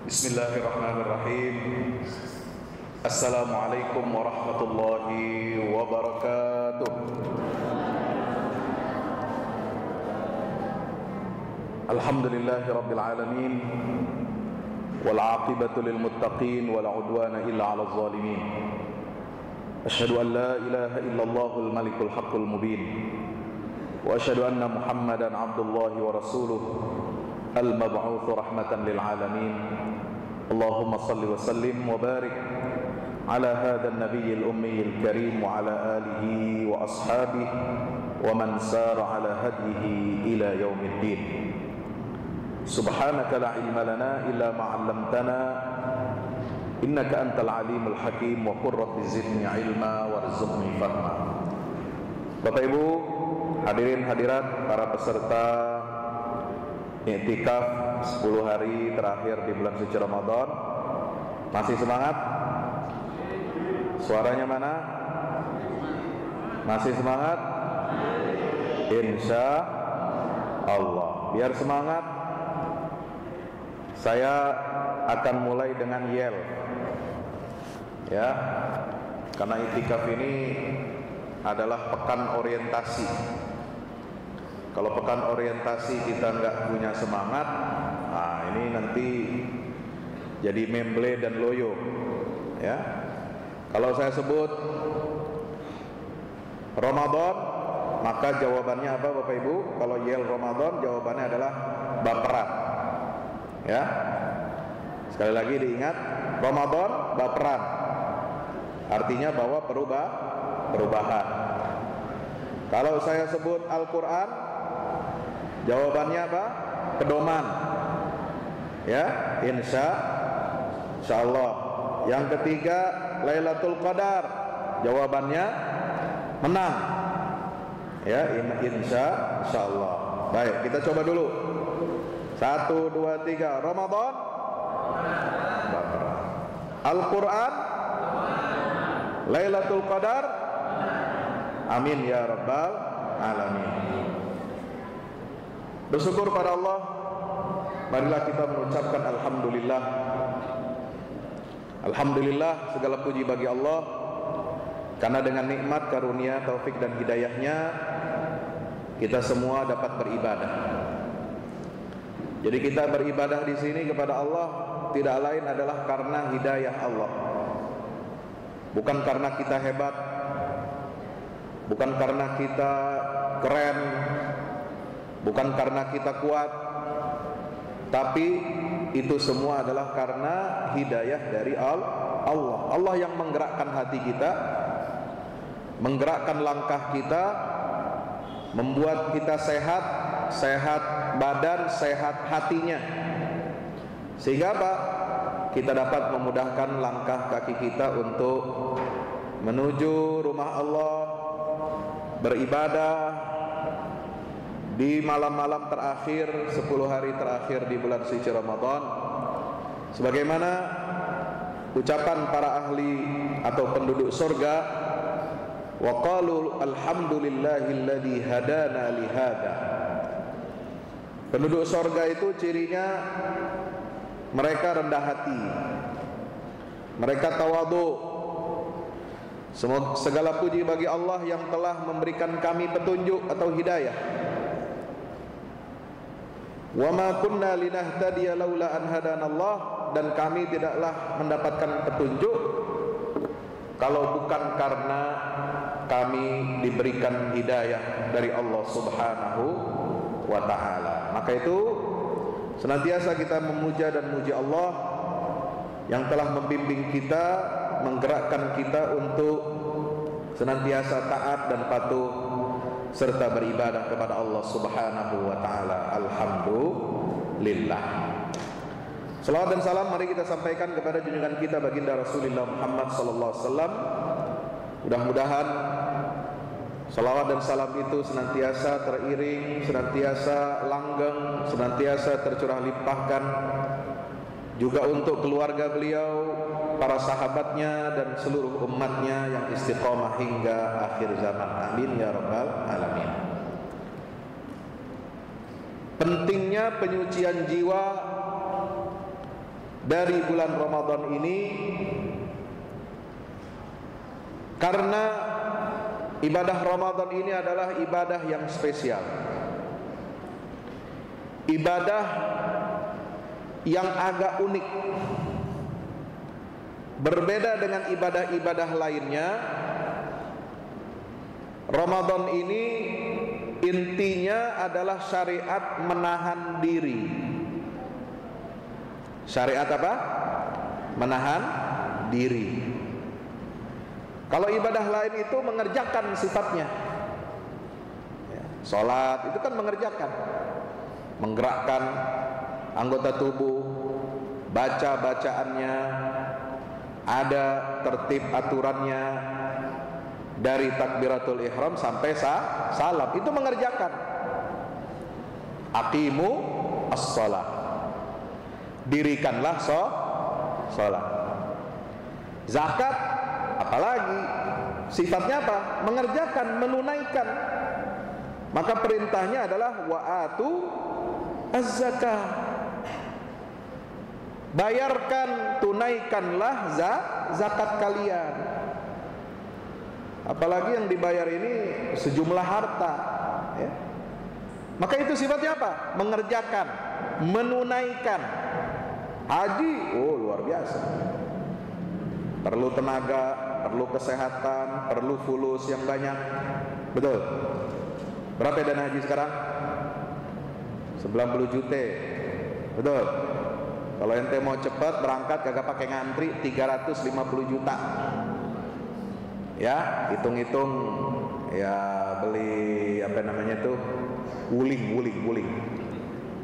Bismillahirrahmanirrahim. Assalamualaikum warahmatullahi wabarakatuh. Alhamdulillahi rabbil alamin, wal aqibatu lil muttaqin, wala udwana illa 'alal zalimin. Asyhadu an la ilaha illallahul malikul haqqul mubin, wa asyhadu anna Muhammadan 'abdullahi wa rasuluh, al-mab'uts rahmatan lil alamin. Allahumma salli wa sallim wa barik ala hadha an-nabiyyil ummiyil karim wa ala alihi wa ashabihi wa man sara ala hadihi ila yaumiddin. Subhanaka la ilma lana illa ma 'allamtana innaka antal alimul hakim, wa qur rabbi zidni ilma warzuqni fahma. Bapak Ibu hadirin hadirat, para peserta i'tikaf 10 hari terakhir di bulan suci Ramadan, masih semangat? Suaranya mana? Masih semangat? Insya Allah. Biar semangat, saya akan mulai dengan yel, ya, karena i'tikaf ini adalah pekan orientasi. Kalau pekan orientasi kita nggak punya semangat, nah ini nanti jadi memble dan loyo, ya. Kalau saya sebut Ramadan, maka jawabannya apa Bapak Ibu? Kalau yel Ramadan, jawabannya adalah baperan, ya. Sekali lagi diingat, Ramadan baperan, artinya bahwa perubahan. Kalau saya sebut Al-Quran, jawabannya apa? Pedoman, ya, insya Allah. Yang ketiga Lailatul Qadar, jawabannya menang, ya, insya Allah. Baik, kita coba dulu. 1, 2, 3. Ramadan, Al-Quran, Lailatul Qadar. Amin ya rabbal alamin. Bersyukur pada Allah. Marilah kita mengucapkan alhamdulillah. Alhamdulillah, segala puji bagi Allah, karena dengan nikmat, karunia, taufik dan hidayahnya kita semua dapat beribadah. Jadi kita beribadah di sini kepada Allah tidak lain adalah karena hidayah Allah. Bukan karena kita hebat, bukan karena kita keren, bukan karena kita kuat, tapi itu semua adalah karena hidayah dari Allah. Allah yang menggerakkan hati kita, menggerakkan langkah kita, membuat kita sehat, sehat badan, sehat hatinya, sehingga apa? Kita dapat memudahkan langkah kaki kita untuk menuju rumah Allah, beribadah di malam-malam terakhir, 10 hari terakhir di bulan suci Ramadan, sebagaimana ucapan para ahli atau penduduk surga, wa qalu alhamdulillahilladzi hadana li hada. Penduduk surga itu cirinya mereka rendah hati, mereka tawadhu. Segala puji bagi Allah yang telah memberikan kami petunjuk atau hidayah. Wa ma kunna linahtadiya laula an hadanallah, dan kami tidaklah mendapatkan petunjuk kalau bukan karena kami diberikan hidayah dari Allah Subhanahu wa taala. Maka itu senantiasa kita memuja dan memuji Allah yang telah membimbing kita, menggerakkan kita untuk senantiasa taat dan patuh serta beribadah kepada Allah Subhanahu wa taala. Alhamdulillah. Salawat dan salam mari kita sampaikan kepada junjungan kita baginda Rasulullah Muhammad sallallahu alaihi wasallam. Mudah-mudahan salawat dan salam itu senantiasa teriring, senantiasa langgeng, senantiasa tercurah limpahkan juga untuk keluarga beliau, para sahabatnya dan seluruh umatnya yang istiqomah hingga akhir zaman. Amin ya rabbal alamin. Pentingnya penyucian jiwa dari bulan Ramadan ini, karena ibadah Ramadan ini adalah ibadah yang spesial, ibadah yang agak unik, berbeda dengan ibadah-ibadah lainnya. Ramadan ini intinya adalah syariat menahan diri. Syariat apa? Menahan diri. Kalau ibadah lain itu mengerjakan sifatnya, sholat itu kan mengerjakan, menggerakkan anggota tubuh, baca bacaannya, ada tertib aturannya, dari takbiratul ihram sampai salam, itu mengerjakan. Aqimu as-shalah, dirikanlah sholat. Zakat apalagi sifatnya apa? Mengerjakan, menunaikan. Maka perintahnya adalah wa'atu az-zakah, bayarkan, tunaikanlah zakat kalian. Apalagi yang dibayar ini sejumlah harta, ya. Maka itu sifatnya apa? Mengerjakan, menunaikan. Haji, oh luar biasa, perlu tenaga, perlu kesehatan, perlu fulus yang banyak. Betul. Berapa dana haji sekarang? 90 juta. Betul. Kalau ente mau cepat berangkat kagak pakai ngantri, 350 juta. Ya, hitung-hitung ya, beli apa namanya tuh, wuling.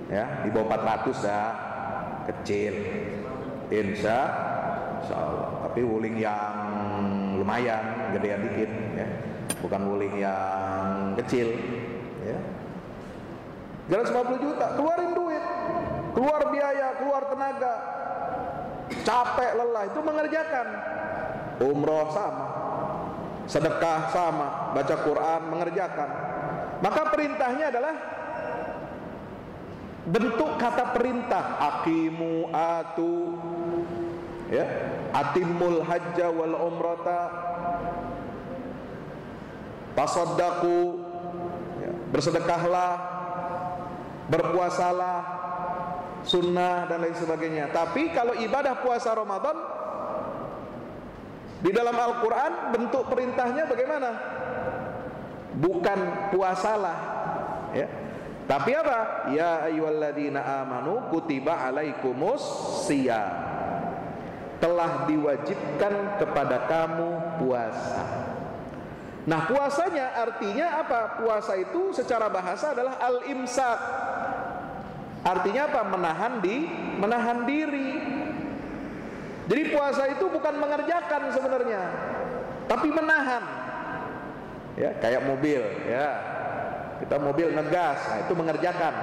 Ya, di bawah 400 dah, kecil. Insya Allah. Tapi wuling yang lumayan, gedean dikit ya. Bukan wuling yang kecil ya. Jalan 50 juta, keluarin duit, keluar biaya, keluar tenaga, capek, lelah, itu mengerjakan. Umroh sama, sedekah sama, baca Quran, mengerjakan. Maka perintahnya adalah bentuk kata perintah, aqimu, atu, ya, atimul hajja wal umrata, tasaddaqu, ya, bersedekahlah, berpuasalah, sunnah dan lain sebagainya. Tapi kalau ibadah puasa Ramadan di dalam Al-Quran bentuk perintahnya bagaimana? Bukan puasalah, ya. Tapi apa? Ya ayyuhalladzina amanu kutiba alaikumus shiyam, telah diwajibkan kepada kamu puasa. Nah, puasanya artinya apa? Puasa itu secara bahasa adalah al-imsak. Artinya apa? Menahan diri. Jadi puasa itu bukan mengerjakan sebenarnya, tapi menahan. Ya, kayak mobil, ya. Kita mobil ngegas, nah itu mengerjakan.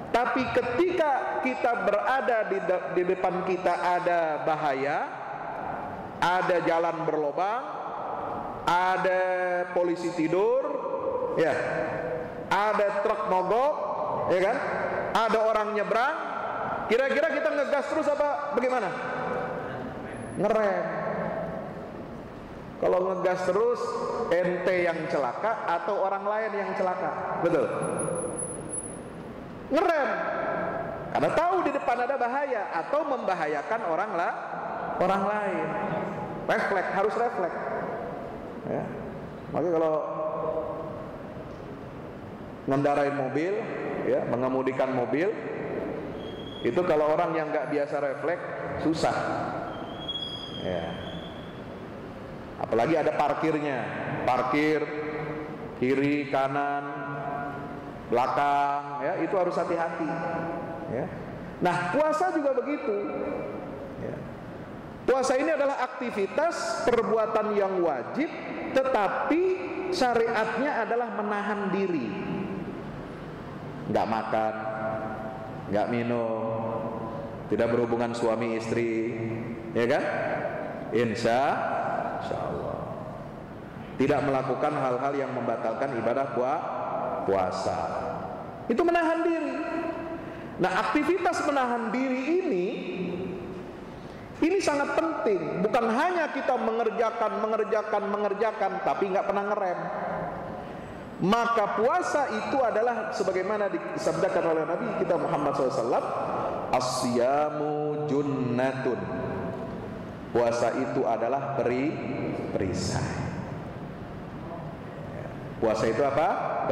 Tapi ketika kita berada di depan kita ada bahaya, ada jalan berlobang, ada polisi tidur, ya, ada truk mogok, ya kan, ada orang nyebrang. Kira-kira kita ngegas terus apa bagaimana? Ngerem. Kalau ngegas terus, ente yang celaka atau orang lain yang celaka? Betul. Ngerem, karena tahu di depan ada bahaya atau membahayakan orang lain. Refleks, harus refleks. Ya. Makanya kalau ngendarain mobil, ya, mengemudikan mobil, itu kalau orang yang nggak biasa refleks susah. Ya. Apalagi ada parkirnya, parkir kiri, kanan, belakang, ya, itu harus hati-hati. Ya. Nah, puasa juga begitu. Ya. Puasa ini adalah aktivitas perbuatan yang wajib, tetapi syariatnya adalah menahan diri. Nggak makan, nggak minum, tidak berhubungan suami istri, ya kan? Insya Allah. Tidak melakukan hal-hal yang membatalkan ibadah puasa. Itu menahan diri. Nah, aktivitas menahan diri ini Ini sangat penting. Bukan hanya kita mengerjakan, tapi nggak pernah ngerem. Maka puasa itu adalah sebagaimana disabdakan oleh Nabi kita Muhammad SAW, as-siyamu junnatun. Puasa itu adalah perisai. Puasa itu apa?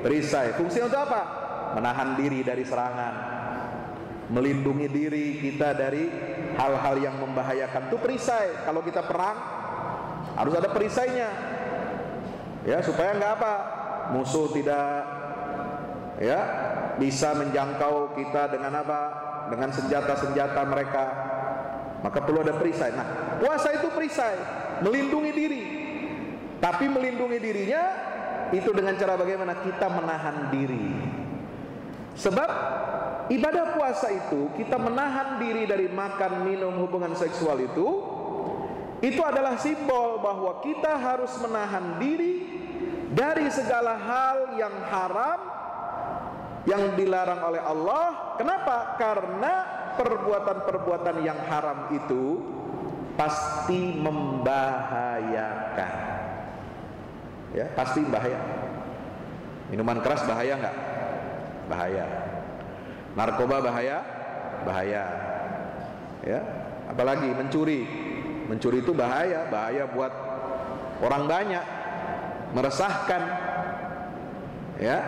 Perisai. Fungsinya untuk apa? Menahan diri dari serangan, melindungi diri kita dari hal-hal yang membahayakan. Itu perisai. Kalau kita perang harus ada perisainya, ya, supaya nggak apa, musuh tidak bisa menjangkau kita dengan apa, dengan senjata-senjata mereka. Maka perlu ada perisai. Nah, puasa itu perisai, melindungi diri. Tapi melindungi dirinya itu dengan cara bagaimana? Kita menahan diri. Sebab ibadah puasa itu, kita menahan diri dari makan, minum, hubungan seksual itu adalah simbol bahwa kita harus menahan diri dari segala hal yang haram, yang dilarang oleh Allah. Kenapa? Karena perbuatan-perbuatan yang haram itu pasti membahayakan. Ya, pasti bahaya. Minuman keras bahaya nggak? Bahaya. Narkoba bahaya? Bahaya. Ya, apalagi mencuri. Mencuri itu bahaya buat orang banyak, meresahkan. Ya,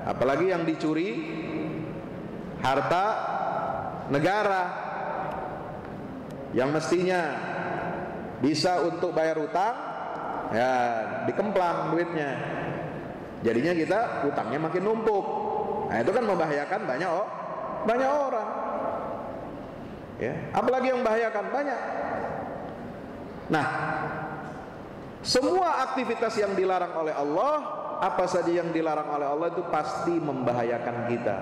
apalagi yang dicuri harta negara yang mestinya bisa untuk bayar utang, ya dikemplang duitnya. Jadinya kita utangnya makin numpuk. Nah, itu kan membahayakan banyak orang. Ya, apalagi yang membahayakan banyak. Nah, semua aktivitas yang dilarang oleh Allah, apa saja yang dilarang oleh Allah itu pasti membahayakan kita.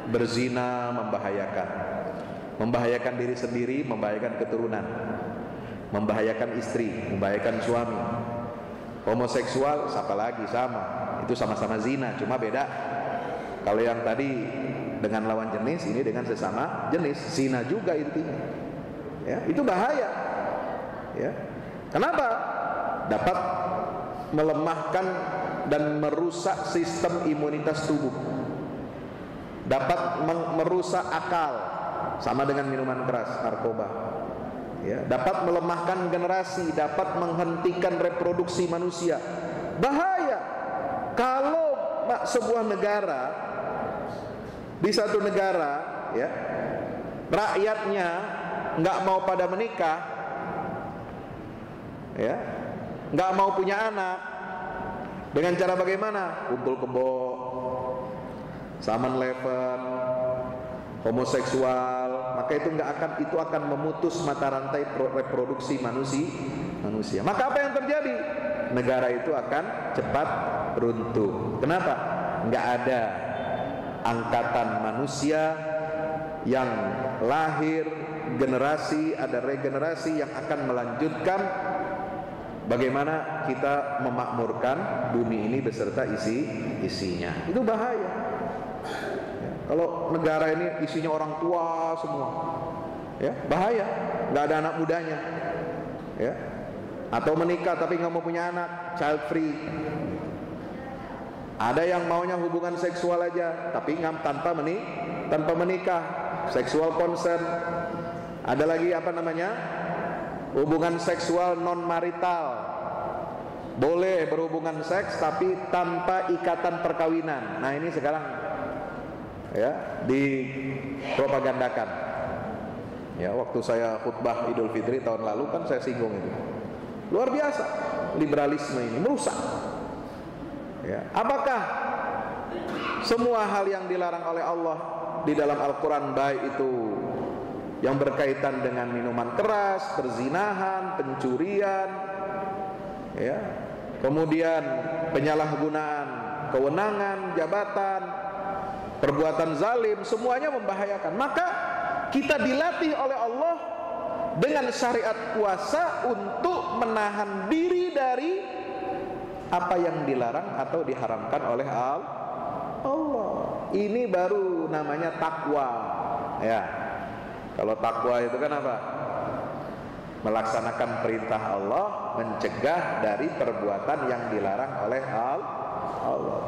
Berzina membahayakan. Membahayakan diri sendiri, membahayakan keturunan, membahayakan istri, membahayakan suami. Homoseksual siapa lagi, sama, itu sama-sama zina, cuma beda. Kalau yang tadi dengan lawan jenis, ini dengan sesama jenis, zina juga intinya. Ya, itu bahaya. Ya. Kenapa? Dapat melemahkan dan merusak sistem imunitas tubuh. Dapat merusak akal, sama dengan minuman keras, narkoba. Ya, dapat melemahkan generasi, dapat menghentikan reproduksi manusia. Bahaya. Kalau sebuah negara, di satu negara, ya, rakyatnya nggak mau pada menikah, ya, nggak mau punya anak, dengan cara bagaimana? Kumpul kebo, 7-Eleven, homoseksual, maka itu akan memutus mata rantai reproduksi manusia. Maka apa yang terjadi? Negara itu akan cepat runtuh. Kenapa? Nggak ada angkatan manusia yang lahir, generasi, ada regenerasi yang akan melanjutkan bagaimana kita memakmurkan bumi ini beserta isinya. Itu bahaya. Kalau negara ini isinya orang tua semua, ya bahaya, nggak ada anak mudanya, ya. Atau menikah tapi nggak mau punya anak, child free. Ada yang maunya hubungan seksual aja, tapi tanpa menikah, seksual consent. Ada lagi apa namanya? Hubungan seksual non marital. Boleh berhubungan seks tapi tanpa ikatan perkawinan. Nah ini sekarang ya dipropagandakan. Ya, waktu saya khutbah Idul Fitri tahun lalu kan saya singgung itu. Luar biasa liberalisme ini merusak. Ya, apakah semua hal yang dilarang oleh Allah di dalam Al-Quran, baik itu yang berkaitan dengan minuman keras, perzinahan, pencurian, ya, kemudian penyalahgunaan kewenangan, jabatan, perbuatan zalim, semuanya membahayakan. Maka kita dilatih oleh Allah dengan syariat puasa untuk menahan diri dari apa yang dilarang atau diharamkan oleh Allah. Ini baru namanya takwa, ya. Kalau takwa itu kan apa? Melaksanakan perintah Allah, mencegah dari perbuatan yang dilarang oleh Allah.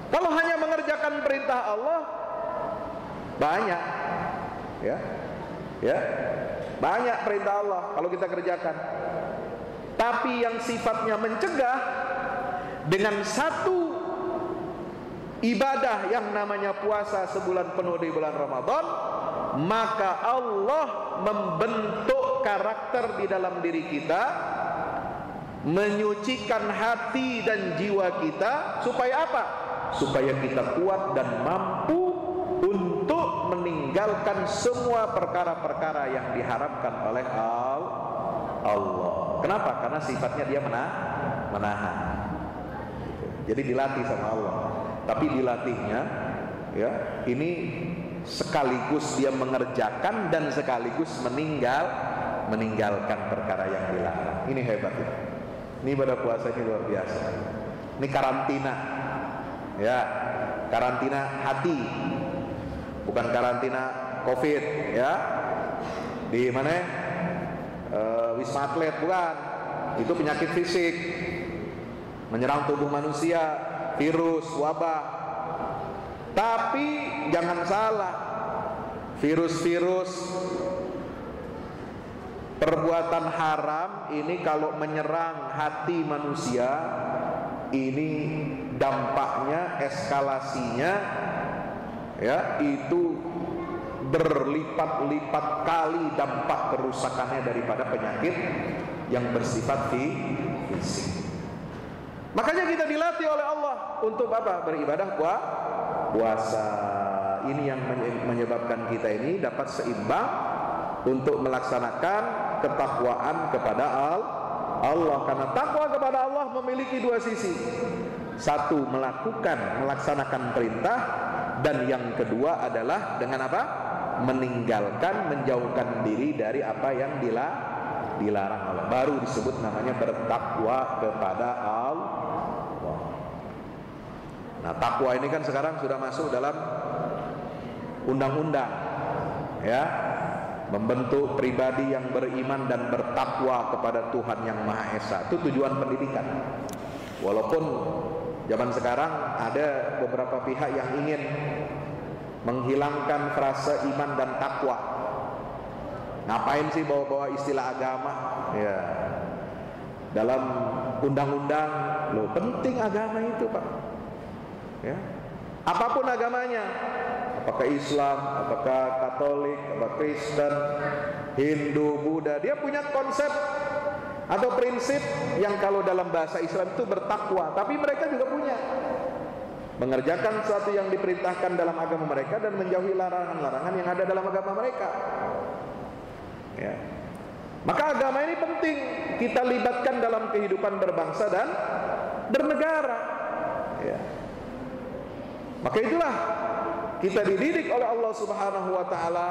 Kalau hanya mengerjakan perintah Allah, banyak, ya, banyak perintah Allah kalau kita kerjakan. Tapi yang sifatnya mencegah dengan satu ibadah yang namanya puasa sebulan penuh di bulan Ramadan, maka Allah membentuk karakter di dalam diri kita, menyucikan hati dan jiwa kita, supaya apa? Supaya kita kuat dan mampu untuk meninggalkan semua perkara-perkara yang diharamkan oleh Allah. Kenapa? Karena sifatnya dia menahan. Jadi dilatih sama Allah. Tapi dilatihnya, ya, ini sekaligus dia mengerjakan dan sekaligus meninggalkan perkara yang dilarang. Ini hebat ya. Ini pada puasa ini luar biasa. Ini karantina, ya, karantina hati, bukan karantina COVID, ya. Di mana? Wisma Atlet, bukan. Itu penyakit fisik, menyerang tubuh manusia, virus, wabah. Tapi jangan salah, virus-virus perbuatan haram ini kalau menyerang hati manusia, ini dampaknya, eskalasinya, ya, itu berlipat-lipat kali dampak kerusakannya daripada penyakit yang bersifat fisik. Makanya kita dilatih oleh Allah untuk apa? Beribadah puasa. Ini yang menyebabkan kita ini dapat seimbang untuk melaksanakan ketakwaan kepada Allah. Karena takwa kepada Allah memiliki dua sisi. Satu, melaksanakan perintah, dan yang kedua adalah dengan apa? Meninggalkan, menjauhkan diri dari apa yang dilarang Allah. Baru disebut namanya bertakwa kepada Allah. Nah, takwa ini kan sekarang sudah masuk dalam undang-undang, ya, membentuk pribadi yang beriman dan bertakwa kepada Tuhan yang Maha Esa. Itu tujuan pendidikan. Walaupun zaman sekarang ada beberapa pihak yang ingin menghilangkan frase iman dan takwa. Ngapain sih bawa-bawa istilah agama? Ya, dalam undang-undang, loh, penting agama itu, Pak. Ya, apapun agamanya, apakah Islam, apakah Katolik, apakah Kristen, Hindu, Buddha, dia punya konsep atau prinsip yang kalau dalam bahasa Islam itu bertakwa. Tapi mereka juga punya mengerjakan sesuatu yang diperintahkan dalam agama mereka dan menjauhi larangan-larangan yang ada dalam agama mereka. Ya. Maka agama ini penting kita libatkan dalam kehidupan berbangsa dan bernegara. Ya. Maka itulah kita dididik oleh Allah Subhanahu wa taala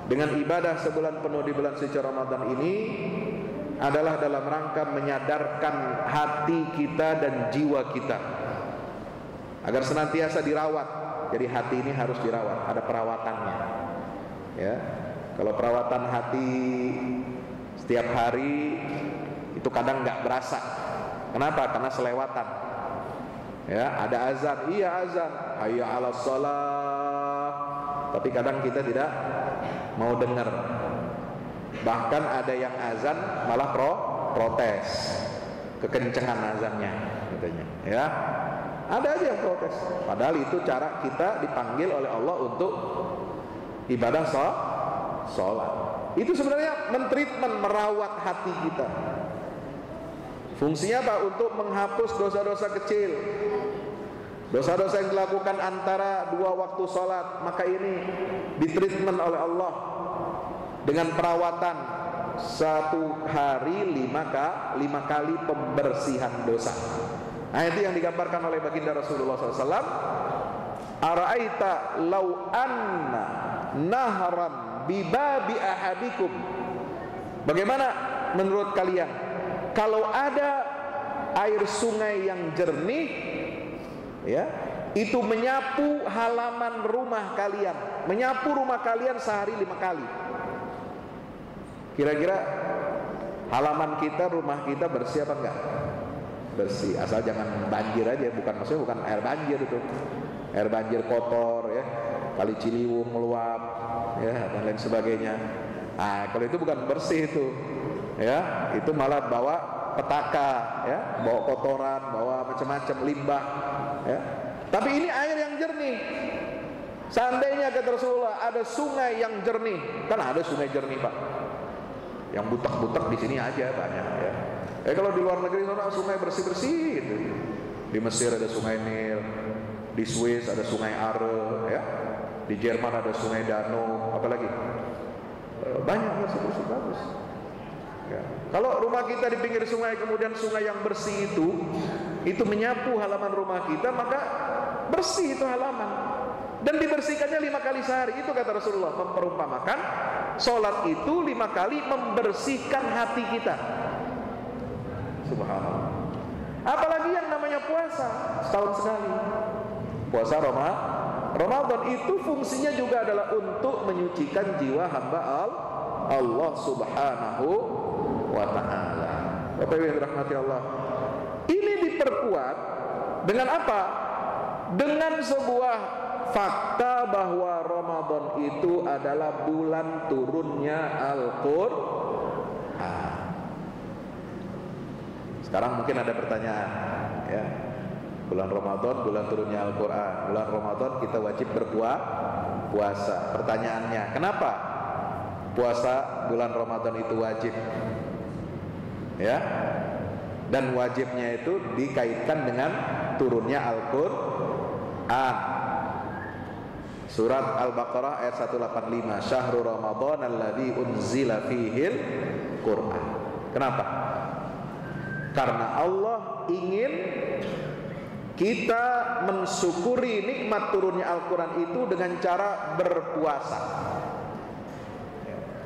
dengan ibadah sebulan penuh di bulan suci Ramadan ini adalah dalam rangka menyadarkan hati kita dan jiwa kita agar senantiasa dirawat. Jadi hati ini harus dirawat, ada perawatannya. Ya. Kalau perawatan hati setiap hari itu kadang nggak berasa. Kenapa? Karena selewatan. Ya, ada azan, iya azan, hayya 'alas shalah. Tapi kadang kita tidak mau dengar. Bahkan ada yang azan malah protes kekencengan azannya, katanya. Ya, ada aja yang protes. Padahal itu cara kita dipanggil oleh Allah untuk ibadah sholat. Itu sebenarnya mentreatment, merawat hati kita. Fungsinya apa? Untuk menghapus dosa-dosa kecil, dosa-dosa yang dilakukan antara dua waktu sholat. Maka ini ditreatment oleh Allah dengan perawatan satu hari 5 kali pembersihan dosa. Nah, itu yang digambarkan oleh baginda Rasulullah SAW. Ara'aita law anna nahran bibabi ahadikum. Bagaimana menurut kalian kalau ada air sungai yang jernih, ya, itu menyapu halaman rumah kalian. Menyapu rumah kalian sehari 5 kali. Kira-kira halaman kita, rumah kita bersih apa enggak? Bersih, asal jangan banjir aja. Maksudnya bukan air banjir itu. Air banjir kotor ya, Kali Ciliwung meluap ya, dan lain sebagainya. Nah, kalau itu bukan bersih itu. Ya, itu malah bawa petaka ya, bawa kotoran, bawa macam-macam limbah ya. Tapi ini air yang jernih. Seandainya kata Rasulullah ada sungai yang jernih, kan ada sungai jernih Pak. Yang butek-butek di sini aja banyak ya. Kalau di luar negeri sana sungai bersih-bersih gitu. Di Mesir ada sungai Nil, di Swiss ada sungai Are ya. Di Jerman ada sungai Danube, apalagi banyak bersih-bersih bagus. Ya. Kalau rumah kita di pinggir sungai, kemudian sungai yang bersih itu menyapu halaman rumah kita, maka bersih itu halaman. Dan dibersihkannya 5 kali sehari. Itu kata Rasulullah, memperumpamakan sholat itu 5 kali membersihkan hati kita. Subhanallah. Apalagi yang namanya puasa, setahun sekali. Puasa Ramadan itu fungsinya juga adalah untuk menyucikan jiwa hamba Allah Subhanahu wa ta'ala. Bapak Ibu yang dirahmati Allah, ini diperkuat dengan apa? Dengan sebuah fakta bahwa Ramadan itu adalah bulan turunnya Al-Qur'an. Sekarang mungkin ada pertanyaan ya. Bulan Ramadan, bulan turunnya Al-Qur'an. Bulan Ramadan kita wajib berpuasa. Pertanyaannya, kenapa puasa bulan Ramadan itu wajib? Ya. Dan wajibnya itu dikaitkan dengan turunnya Al-Qur'an. Surat Al-Baqarah ayat 185, Syahrul Ramadan alladzi unzila fihil Qur'an. Kenapa? Karena Allah ingin kita mensyukuri nikmat turunnya Al-Quran itu dengan cara berpuasa.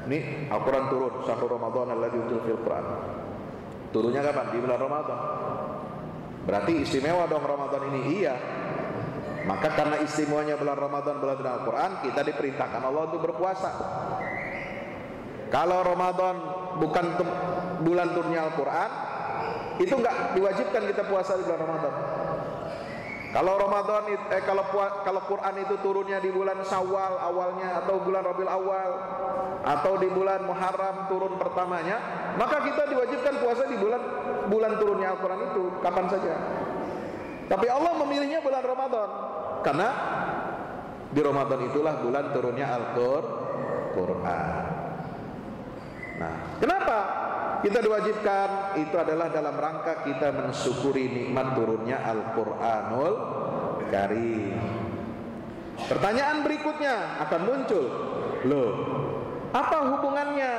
Ini Al-Quran turun, Syahrul Ramadan alladzi unzila fihil Qur'an. Turunnya kapan? Di bulan Ramadan. Berarti istimewa dong Ramadan ini. Iya. Maka karena istimewanya bulan Ramadan, bulan Al-Quran, kita diperintahkan Allah untuk berpuasa. Kalau Ramadan bukan bulan turunnya Al-Quran, itu enggak diwajibkan kita puasa di bulan Ramadan. Kalau Ramadan, kalau Quran itu turunnya di bulan Syawal awalnya, atau bulan Rabiul Awal, atau di bulan Muharram turun pertamanya, maka kita diwajibkan puasa di bulan turunnya Al-Quran itu kapan saja. Tapi Allah memilihnya bulan Ramadan karena di Ramadan itulah bulan turunnya Al-Quran. Nah, kenapa kita diwajibkan? Itu adalah dalam rangka kita mensyukuri nikmat turunnya Al-Quranul Karim. Pertanyaan berikutnya akan muncul, loh, apa hubungannya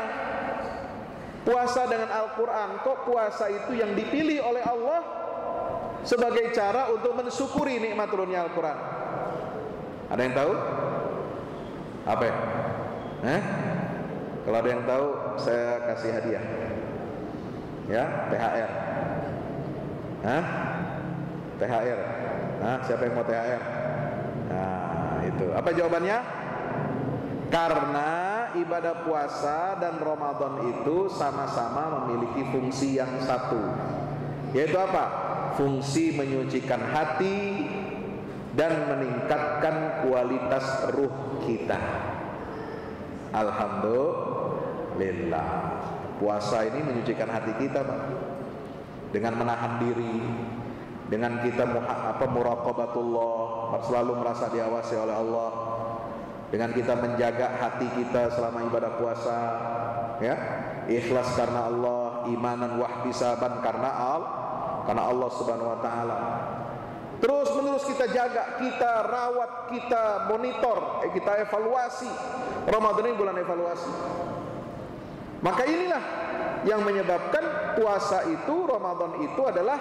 puasa dengan Al-Quran? Kok puasa itu yang dipilih oleh Allah sebagai cara untuk mensyukuri nikmat turunnya Al-Quran? Ada yang tahu? Apa ya? Kalau ada yang tahu, saya kasih hadiah. Ya, THR. THR. Siapa yang mau THR? Nah, itu. Apa jawabannya? Karena ibadah puasa dan Ramadan itu sama-sama memiliki fungsi yang satu. Yaitu apa? Fungsi menyucikan hati dan meningkatkan kualitas ruh kita. Alhamdulillah. Puasa ini menyucikan hati kita, Pak. Dengan menahan diri, dengan kita muraqabatullah, selalu merasa diawasi oleh Allah, dengan kita menjaga hati kita selama ibadah puasa, ya, ikhlas karena Allah, imanan wahtisaban karena Allah Subhanahu wa taala. Terus menerus kita jaga, kita rawat, kita monitor, kita evaluasi. Ramadan ini bulan evaluasi. Maka inilah yang menyebabkan puasa itu, Ramadan itu adalah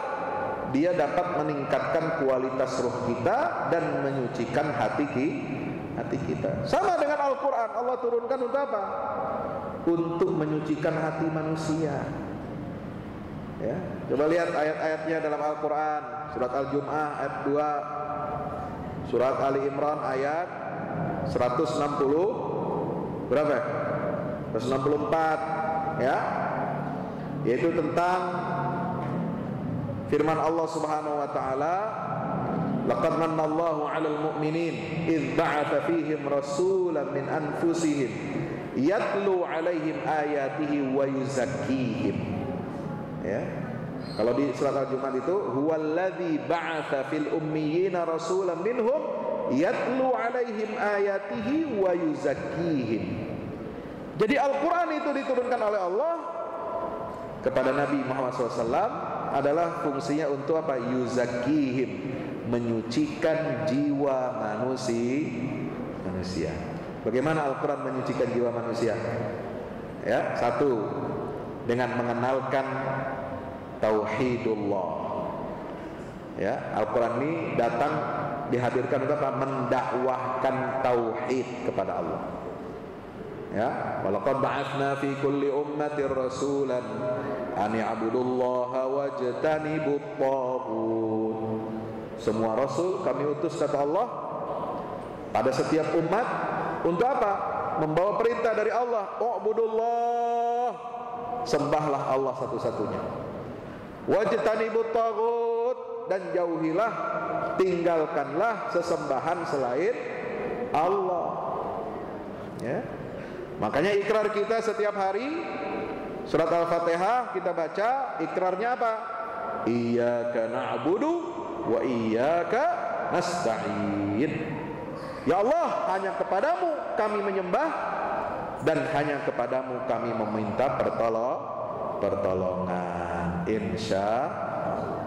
dia dapat meningkatkan kualitas ruh kita dan menyucikan hati kita. Sama dengan Al-Quran, Allah turunkan untuk apa? Untuk menyucikan hati manusia. Ya, coba lihat ayat-ayatnya dalam Al-Quran. Surat Al-Jum'ah ayat 2. Surat Ali Imran ayat 160 berapa? 164 ya. Yaitu tentang firman Allah Subhanahu wa taala, laqad manallahu 'alal mu'minin idz ba'atsa fihim rasulan min anfusihim yatlu 'alaihim ayatihi wa yuzakkihim. Ya. Kalau di surat Al-Jumu'ah itu huwallazi ba'atsa fil ummiyina rasulan minhum yatlu 'alaihim ayatihi wa yuzakkihim. Jadi Al-Qur'an itu diturunkan oleh Allah kepada Nabi Muhammad SAW adalah fungsinya untuk apa? Yuzakkihim, menyucikan jiwa manusia. Bagaimana Al-Quran menyucikan jiwa manusia? Ya, satu, dengan mengenalkan tauhidullah. Ya, Al-Quran ini datang dihadirkan untuk apa? Mendakwahkan tauhid kepada Allah. Ya, walaqad ba'atsna fi kulli ummatin rasulan an ya'budullaha wajtanibut taghut. Semua rasul kami utus, kata Allah, pada setiap umat untuk apa? Membawa perintah dari Allah, u'budullah, sembahlah Allah satu-satunya. Wajtanibut taghut, dan jauhilah, tinggalkanlah sesembahan selain Allah. Ya. Makanya ikrar kita setiap hari surat Al-Fatihah kita baca, ikrarnya apa? Iyyaka na'budu wa iyyaka nasta'in. Ya Allah, hanya kepadamu kami menyembah dan hanya kepadamu kami meminta pertolongan. Insya Allah.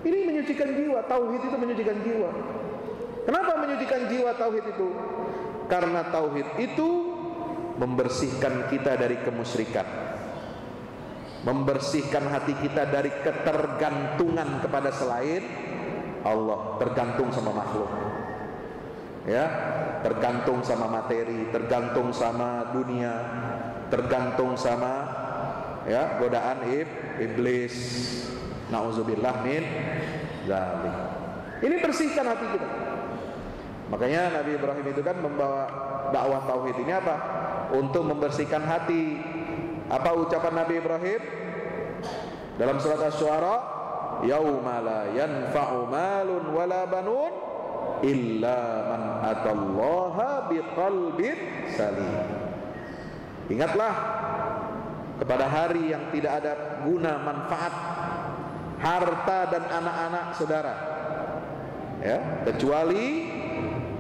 Ini menyucikan jiwa, tauhid itu menyucikan jiwa. Kenapa menyucikan jiwa tauhid itu? Karena tauhid itu membersihkan kita dari kemusyrikan, membersihkan hati kita dari ketergantungan kepada selain Allah, tergantung sama makhluk, ya, tergantung sama materi, tergantung sama dunia, tergantung sama ya godaan iblis. Nauzubillah min dzalik. Ini bersihkan hati kita. Makanya Nabi Ibrahim itu kan membawa dakwah tauhid ini apa? Untuk membersihkan hati. Apa ucapan Nabi Ibrahim dalam surat Asy-Syu'ara? Yauma la yanfa'u malun wala banun illa man atallaha biqalbin salim. Ingatlah kepada hari yang tidak ada guna manfaat harta dan anak-anak saudara, ya, kecuali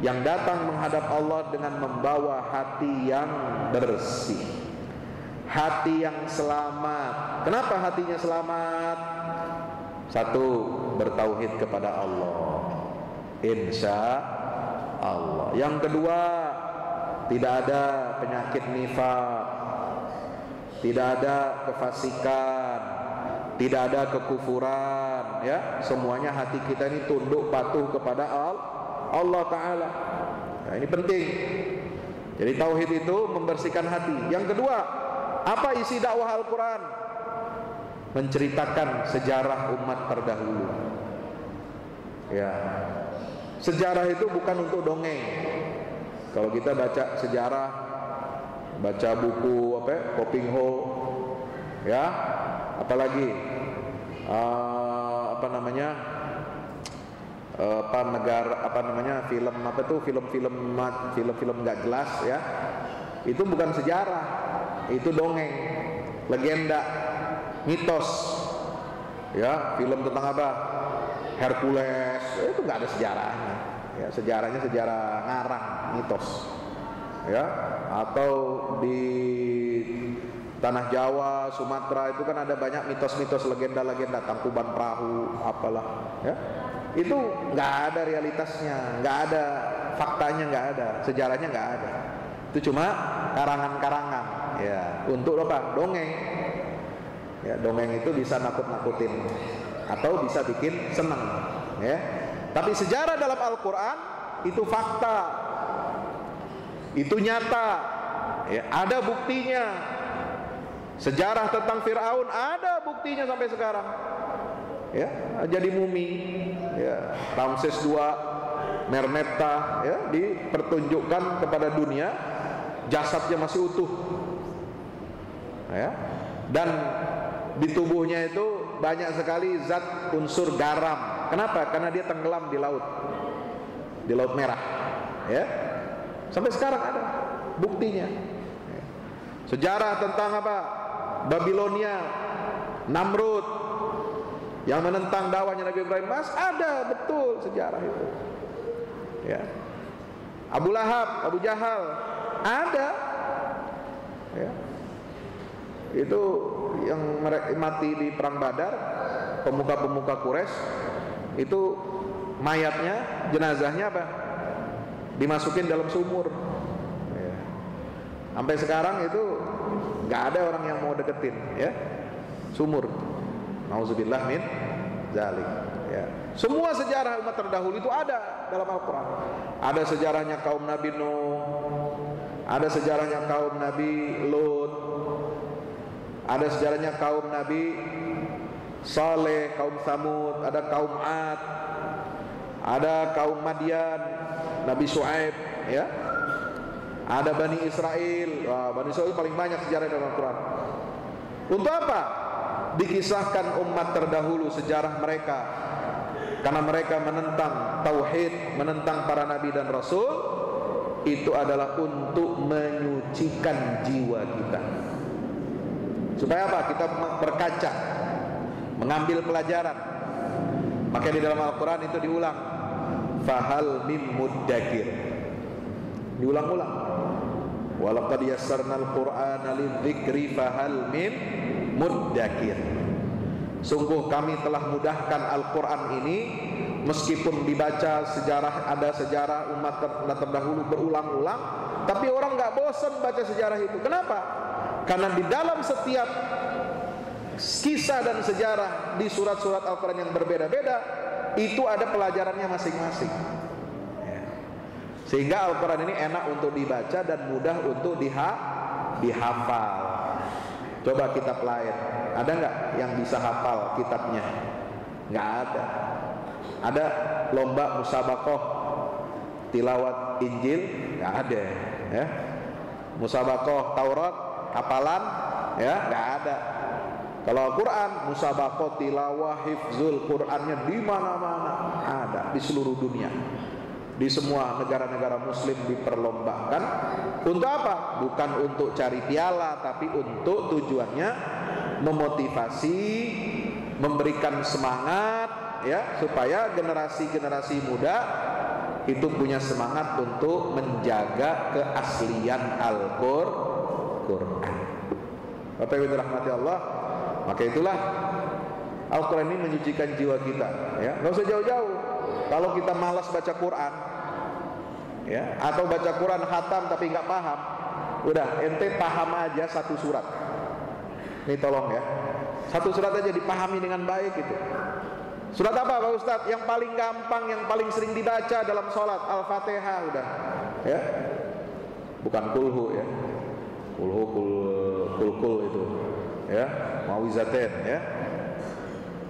yang datang menghadap Allah dengan membawa hati yang bersih, hati yang selamat. Kenapa hatinya selamat? Satu, bertauhid kepada Allah, insya Allah. Yang kedua, tidak ada penyakit nifaq, tidak ada kefasikan, tidak ada kekufuran, ya. Semuanya hati kita ini tunduk patuh kepada Allah Ta'ala. Nah, ini penting. Jadi tauhid itu membersihkan hati. Yang kedua, apa isi dakwah Al-Quran? Menceritakan sejarah umat terdahulu. Ya, sejarah itu bukan untuk dongeng. Kalau kita baca sejarah, baca buku Poping Ho, ya, apalagi film nggak jelas, ya, itu bukan sejarah, itu dongeng, legenda, mitos, ya. Film tentang apa? Hercules, itu nggak ada sejarahnya, ya. Sejarahnya sejarah ngarang, mitos, ya. Atau di tanah Jawa, Sumatera itu kan ada banyak mitos-mitos, legenda-legenda, Tangkuban Perahu, apalah, ya. Itu nggak ada realitasnya, nggak ada faktanya, nggak ada sejarahnya, nggak ada. Itu cuma karangan-karangan, ya, untuk apa? Dongeng. Ya, dongeng itu bisa nakut-nakutin atau bisa bikin senang, ya. Tapi sejarah dalam Al-Quran itu fakta, itu nyata, ya, ada buktinya. Sejarah tentang Fir'aun ada buktinya sampai sekarang, ya, jadi mumi, ya, Ramses II Merneptah, ya, dipertunjukkan kepada dunia, jasadnya masih utuh, ya, dan di tubuhnya itu banyak sekali zat unsur garam. Kenapa? Karena dia tenggelam di laut merah, ya. Sampai sekarang ada buktinya. Sejarah tentang apa? Babilonia, Namrud yang menentang dakwahnya Nabi Ibrahim, Mas, ada betul sejarah itu. Ya. Abu Lahab, Abu Jahal, ada. Ya. Itu yang mati di perang Badar, pemuka-pemuka Quraisy, itu mayatnya, jenazahnya apa? Dimasukin dalam sumur. Ya. Sampai sekarang itu nggak ada orang yang mau deketin, ya, sumur. Nauzubillah min zalik. Ya. Semua sejarah umat terdahulu itu ada dalam Al-Quran. Ada sejarahnya kaum Nabi Nuh, ada sejarahnya kaum Nabi Lut, ada sejarahnya kaum Nabi Saleh, kaum Samud, ada kaum Ad, ada kaum Madian, Nabi Shu'aib, ya. Ada Bani Israel. Wah, Bani Israel paling banyak sejarah dalam Al-Quran. Untuk apa? Dikisahkan umat terdahulu sejarah mereka, karena mereka menentang tauhid, menentang para nabi dan rasul. Itu adalah untuk menyucikan jiwa kita. Supaya apa? Kita berkaca, mengambil pelajaran. Maka di dalam Al-Quran itu diulang, fahal mim muddakir, diulang-ulang. Walaqad yassarnal Qur'ana lidzikri fahal mim muddakir. Sungguh kami telah mudahkan Al-Quran ini, meskipun dibaca sejarah, ada sejarah umat terdahulu berulang-ulang, tapi orang nggak bosan baca sejarah itu. Kenapa? Karena di dalam setiap kisah dan sejarah di surat-surat Al-Quran yang berbeda-beda, itu ada pelajarannya masing-masing. Sehingga Al-Quran ini enak untuk dibaca dan mudah untuk dihafal. Coba kita pelayan, ada nggak yang bisa hafal kitabnya? Nggak ada. Ada lomba musabaqah tilawat Injil? Nggak ada, ya. Musabaqah Taurat hafalan, ya, nggak ada. Kalau Al-Quran musabaqah tilawah hifzul Qurannya di mana-mana ada, di seluruh dunia. Di semua negara-negara muslim diperlombakan. Untuk apa? Bukan untuk cari piala, tapi untuk tujuannya memotivasi, memberikan semangat, ya, supaya generasi-generasi muda itu punya semangat untuk menjaga keaslian Al-Quran. Bapak Ibu dirahmati Allah, maka itulah Al-Quran ini menyucikan jiwa kita, ya. Nggak usah jauh-jauh. Kalau kita malas baca Quran, ya, atau baca Quran khatam tapi nggak paham, udah ente paham aja satu surat. Nih tolong ya, satu surat aja dipahami dengan baik itu. Surat apa Pak Ustadz? Yang paling gampang, yang paling sering dibaca dalam sholat, Al-Fatihah udah, ya. Bukan kulhu, ya. Kulhu kul itu, ya. Mawizaten, ya.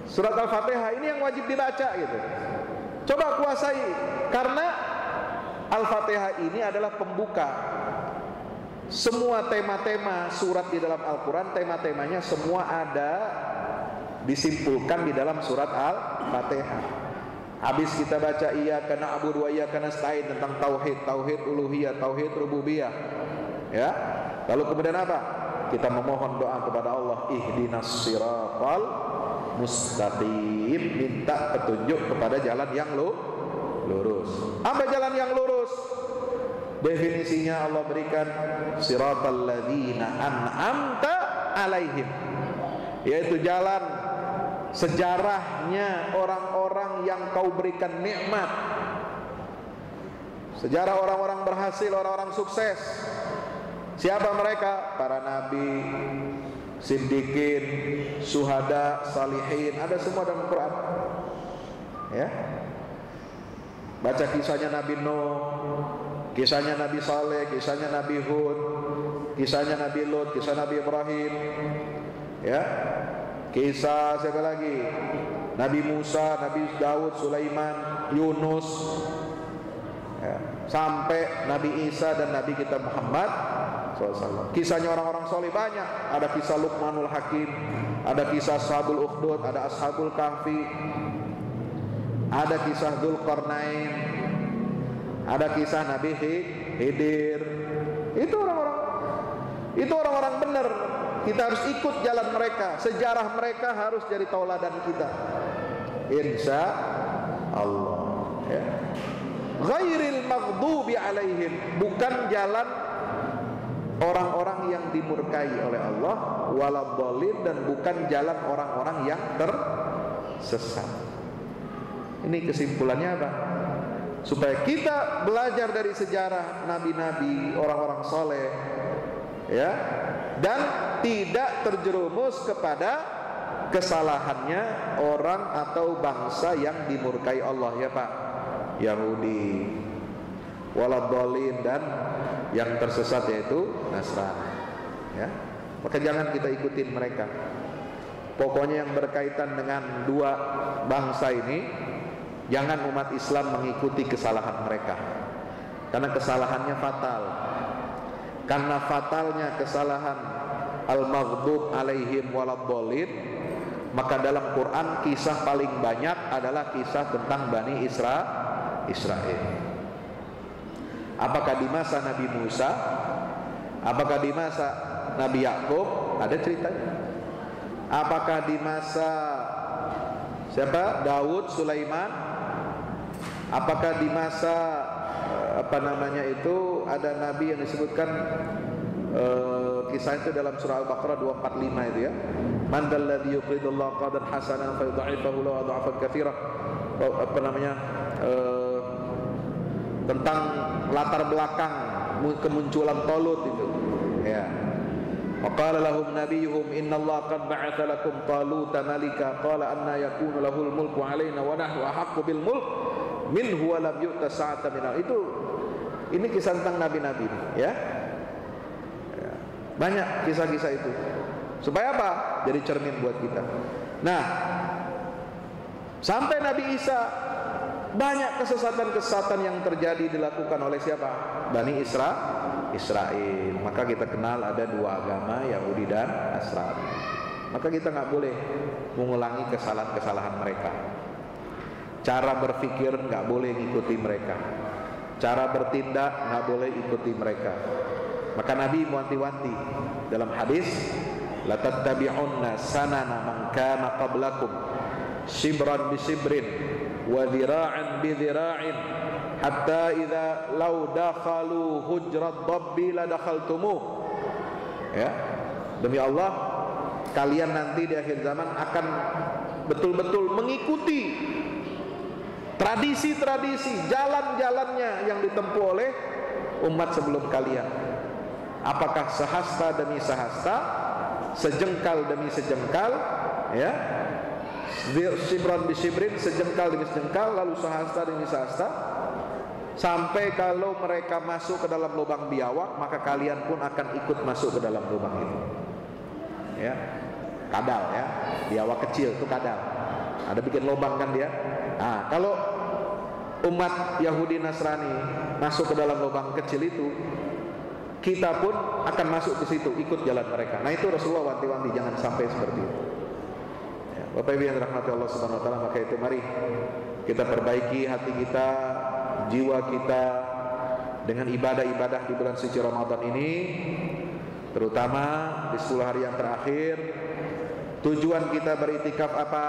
Surat Al-Fatihah ini yang wajib dibaca gitu. Coba kuasai, karena Al-Fatihah ini adalah pembuka. Semua tema-tema surat di dalam Al-Quran, tema-temanya semua ada disimpulkan di dalam surat Al-Fatihah. Habis kita baca iyyaka na'budu wa iyyaka nasta'in tentang tauhid, tauhid uluhiyah, tauhid rububiyah, ya. Lalu kemudian apa? Kita memohon doa kepada Allah, ihdinas siratal mustaqim, minta petunjuk kepada jalan yang lurus. Apa jalan yang lurus? Definisinya Allah berikan, siratal ladzina an'amta alaihim, yaitu jalan sejarahnya orang-orang yang kau berikan nikmat. Sejarah orang-orang berhasil, orang-orang sukses. Siapa mereka? Para nabi, siddiqin, syuhada, salihin, ada semua dalam Quran. Ya. Baca kisahnya Nabi Nuh, kisahnya Nabi Saleh, kisahnya Nabi Hud, kisahnya Nabi Lut, kisah Nabi Ibrahim. Ya. Kisah siapa lagi? Nabi Musa, Nabi Daud, Sulaiman, Yunus. ya. Sampai Nabi Isa dan Nabi kita Muhammad SAW. Kisahnya orang-orang soleh banyak. Ada kisah Luqmanul Hakim, ada kisah Ashabul Ukhdud, ada Ashabul Kahfi, ada kisah Dzulqarnain, ada kisah Nabi Khidir. Itu orang-orang benar. Kita harus ikut jalan mereka. Sejarah mereka harus jadi tauladan kita, insya Allah, ya. Ghairil maghdubi alaihim, bukan jalan orang-orang yang dimurkai oleh Allah, waladhdallin, dan bukan jalan orang-orang yang tersesat. Ini kesimpulannya apa? Supaya kita belajar dari sejarah nabi-nabi, orang-orang soleh, ya, dan tidak terjerumus kepada kesalahannya orang atau bangsa yang dimurkai Allah, ya Pak, Yahudi, waladhdallin, dan yang tersesat yaitu Nasrani, ya. Maka jangan kita ikutin mereka. Pokoknya yang berkaitan dengan dua bangsa ini, jangan umat Islam mengikuti kesalahan mereka, karena kesalahannya fatal. Karena fatalnya kesalahan al-maghdub alaihim waladhdallin, maka dalam Quran kisah paling banyak adalah kisah tentang Bani Israel. Apakah di masa Nabi Musa, apakah di masa Nabi Yakub, ada ceritanya. Apakah di masa siapa? Daud, Sulaiman. Apakah di masa ada nabi yang disebutkan kisah itu dalam surah Al-Baqarah 245 itu, ya. Man dzalladzi yuqridullaha qardan hasanan fayudha'ifahu lahu adha'afan katsira. Tentang latar belakang kemunculan Talut itu, ya. Waqala lahum nabiyuhum innallaha qad ba'atha lakum Taluta malika qala anna yakunu lahul mulku 'alaina wa nahnu ahaqqu bil mulk minhu wa lam yu'ta sa'atan minal. Ini kisah tentang nabi-nabi, ya. Banyak kisah-kisah itu. Supaya apa? Jadi cermin buat kita. Nah, sampai Nabi Isa, banyak kesesatan-kesesatan yang terjadi dilakukan oleh siapa? Bani Israel. Maka kita kenal ada dua agama, Yahudi dan Nasrani. Maka kita nggak boleh mengulangi kesalahan-kesalahan mereka. Cara berpikir nggak boleh ikuti mereka. Cara bertindak nggak boleh ikuti mereka. Maka Nabi wanti-wanti dalam hadis, la tattabi'unna sanana man kana qablakum shibran bi shibrin wa dhira'an bi dhira'in hatta idza law dakhalu hujrat dabbi la dakhaltumuh. Ya, demi Allah, kalian nanti di akhir zaman akan betul-betul mengikuti tradisi-tradisi, jalan-jalannya yang ditempuh oleh umat sebelum kalian. Apakah sehasta demi sehasta, sejengkal demi sejengkal, ya, shibran bi shibrin, sejengkal demi sejengkal, lalu sehasta demi sehasta, sampai kalau mereka masuk ke dalam lubang biawak, maka kalian pun akan ikut masuk ke dalam lubang itu, ya. Kadal, ya, biawak kecil itu kadal, ada bikin lubang kan dia. Nah, kalau umat Yahudi Nasrani masuk ke dalam lubang kecil itu, kita pun akan masuk ke situ, ikut jalan mereka. Nah, itu Rasulullah wanti-wanti jangan sampai seperti itu, ya. Bapak Ibu yang dirahmati Allah Subhanahu Wa Taala, maka itu mari kita perbaiki hati kita, jiwa kita dengan ibadah-ibadah di bulan suci Ramadan ini, terutama di 10 hari yang terakhir. Tujuan kita beriktikaf apa?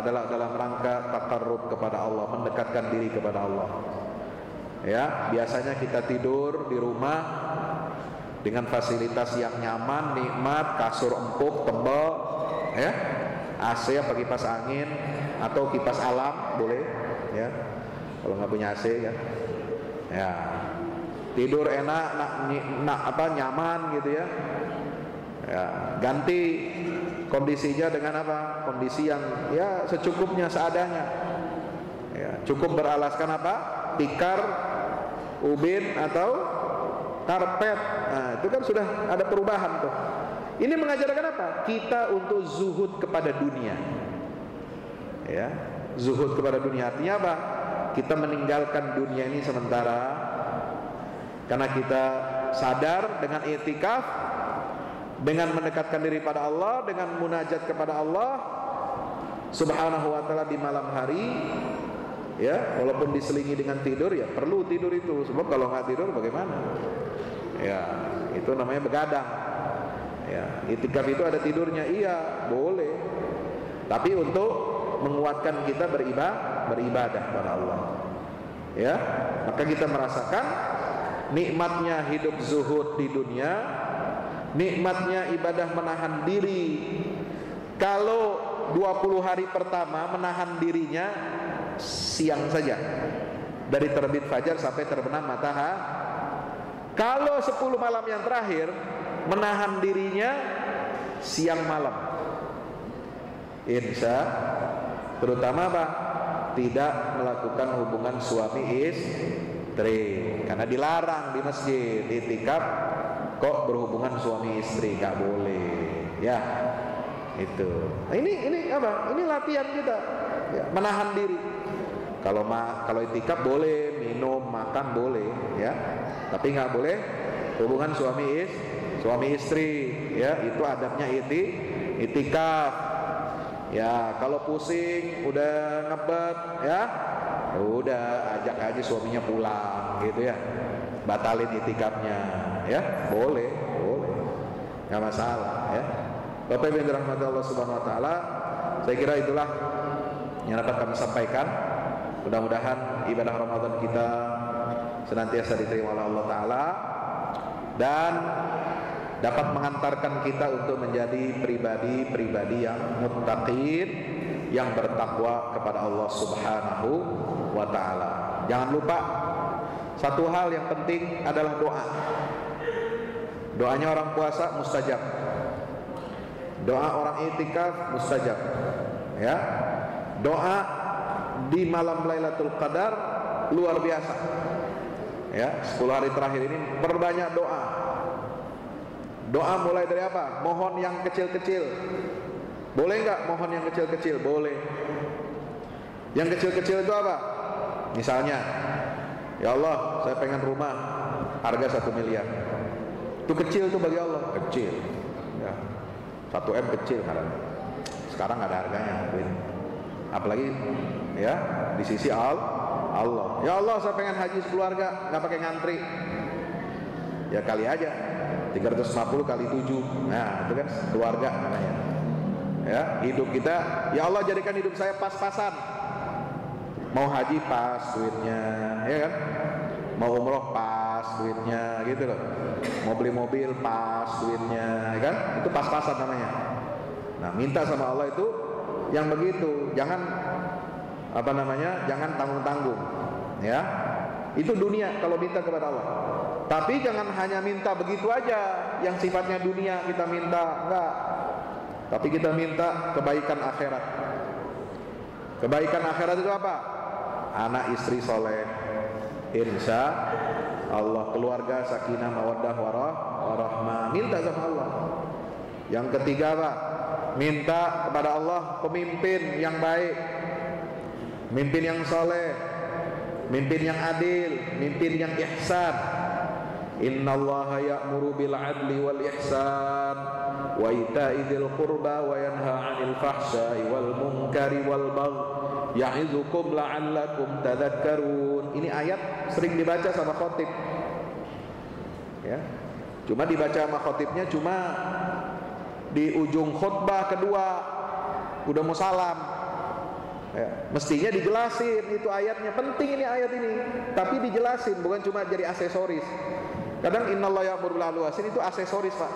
Adalah dalam rangka taqarrub kepada Allah, mendekatkan diri kepada Allah. Ya, biasanya kita tidur di rumah dengan fasilitas yang nyaman, nikmat, kasur empuk, tebal, ya, AC apa kipas angin atau kipas alam boleh, ya. Kalau nggak punya AC, ya, ya, tidur enak, nyaman gitu, ya. Ya, ganti kondisinya dengan apa? Kondisi yang ya secukupnya, seadanya. Ya, cukup beralaskan apa? Tikar, ubin atau karpet. Nah, itu kan sudah ada perubahan tuh. Ini mengajarkan apa? Kita untuk zuhud kepada dunia. Ya, zuhud kepada dunia artinya apa? kita meninggalkan dunia ini sementara, karena kita sadar dengan i'tikaf, dengan mendekatkan diri pada Allah, dengan munajat kepada Allah Subhanahu wa ta'ala di malam hari, ya, walaupun diselingi dengan tidur, ya perlu tidur itu, sebab kalau nggak tidur bagaimana? Ya, itu namanya begadang. Ya, i'tikaf itu ada tidurnya, iya, boleh. Tapi untuk menguatkan kita beribadah pada Allah. Ya, maka kita merasakan nikmatnya hidup zuhud di dunia, nikmatnya ibadah menahan diri. Kalau 20 hari pertama menahan dirinya siang saja, dari terbit fajar sampai terbenam matahari. Kalau 10 malam yang terakhir menahan dirinya siang malam. Insya, terutama apa? Tidak melakukan hubungan suami istri, karena dilarang di masjid. I'tikaf kok berhubungan suami istri, gak boleh, ya. Itu. Nah, ini apa? Ini latihan kita, ya, menahan diri. Kalau i'tikaf boleh minum, makan boleh, ya. Tapi nggak boleh hubungan suami istri, ya. Itu adabnya i'tikaf. Ya, kalau pusing, udah ngebet, ya, udah ajak aja suaminya pulang, gitu ya. Batalin i'tikafnya, ya, boleh, nggak masalah, ya. Bapak Ibu yang dirahmati Allah Subhanahu Wa Taala, saya kira itulah yang dapat kami sampaikan. Mudah-mudahan ibadah Ramadan kita senantiasa diterima oleh Allah Taala dan dapat mengantarkan kita untuk menjadi pribadi-pribadi yang muttaqin, yang bertakwa kepada Allah Subhanahu wa Ta'ala. Jangan lupa satu hal yang penting adalah doa. Doanya orang puasa mustajab, doa orang i'tikaf mustajab, ya. Doa di malam Lailatul Qadar luar biasa, ya. 10 hari terakhir ini perbanyak doa. Doa mulai dari apa? Mohon yang kecil-kecil. Boleh nggak mohon yang kecil-kecil? Boleh. Yang kecil-kecil itu apa? Misalnya, ya Allah, saya pengen rumah harga 1 miliar. Itu kecil tuh bagi Allah, kecil. Ya. 1 M kecil karena sekarang nggak ada harganya. Apalagi, ya, di sisi Allah. Ya Allah, saya pengen haji sekeluarga, nggak pakai ngantri. Ya kali aja. 350 kali 7. Nah, itu kan keluarga namanya. Ya, hidup kita, ya Allah jadikan hidup saya pas-pasan. Mau haji pas duitnya, ya kan? Mau umroh pas duitnya, gitu loh. Mau beli mobil pas duitnya, ya kan? Itu pas-pasan namanya. Nah, minta sama Allah itu yang begitu. Jangan jangan tanggung-tanggung. Ya. Itu dunia kalau minta kepada Allah. Tapi jangan hanya minta begitu aja, yang sifatnya dunia kita minta, enggak. Tapi kita minta kebaikan akhirat. Kebaikan akhirat itu apa? Anak istri soleh, insya Allah, keluarga sakinah mawaddah warahmah. Minta sama Allah. Yang ketiga apa? Minta kepada Allah pemimpin yang baik, pemimpin yang soleh, pemimpin yang adil, pemimpin yang ihsan. Innallaha ya'muru bil 'adli wal ihsan wa ita'i dzil qurba wa yanha 'anil fahsya'i wal munkari wal baghi ya'izukum la'allakum tadhakkarun. Ini ayat sering dibaca sama khatib. Ya. Cuma dibaca sama khatibnya cuma di ujung khutbah kedua, udah mau salam. Ya. Mestinya dijelasin itu ayatnya, penting ini ayat ini, tapi dijelasin, bukan cuma jadi aksesoris. Kadang innallaha ya'muru bil 'adli wal ihsan itu aksesoris, Pak.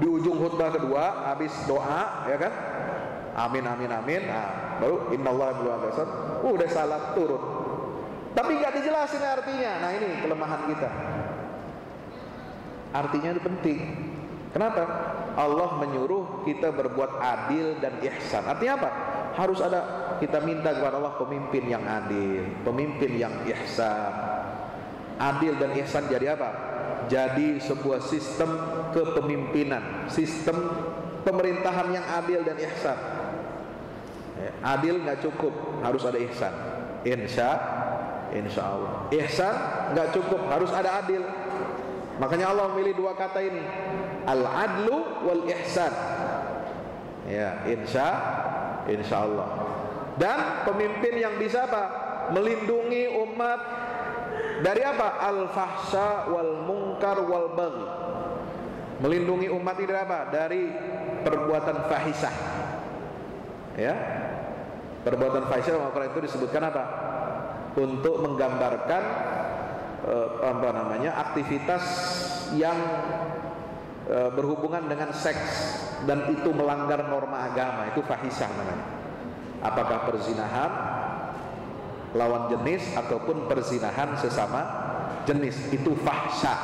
Di ujung khutbah kedua habis doa, ya kan? Amin amin amin. Nah, baru innallaha ya'muru bil 'adli wal ihsan. Udah salat turun. Tapi enggak dijelasin artinya. Nah, ini kelemahan kita. Artinya itu penting. Kenapa? Allah menyuruh kita berbuat adil dan ihsan. Artinya apa? Harus ada, kita minta kepada Allah pemimpin yang adil, pemimpin yang ihsan. Adil dan ihsan jadi apa? Jadi sebuah sistem kepemimpinan, sistem pemerintahan yang adil dan ihsan. Adil nggak cukup, harus ada ihsan. Insya Insya Allah. Ihsan nggak cukup, harus ada adil. Makanya Allah memilih dua kata ini, al-adlu wal ihsan. Ya, insya Allah. Dan pemimpin yang bisa apa? Melindungi umat dari apa? Al-fahsya wal munkar wal baghi. Melindungi umat ini dari apa? Dari perbuatan fahisyah. Ya. Perbuatan fahisyah dalam Al-Quran itu disebutkan apa? Untuk menggambarkan aktivitas yang berhubungan dengan seks dan itu melanggar norma agama, itu fahisyah namanya. Apakah perzinahan lawan jenis ataupun perzinahan sesama jenis, itu fahsya.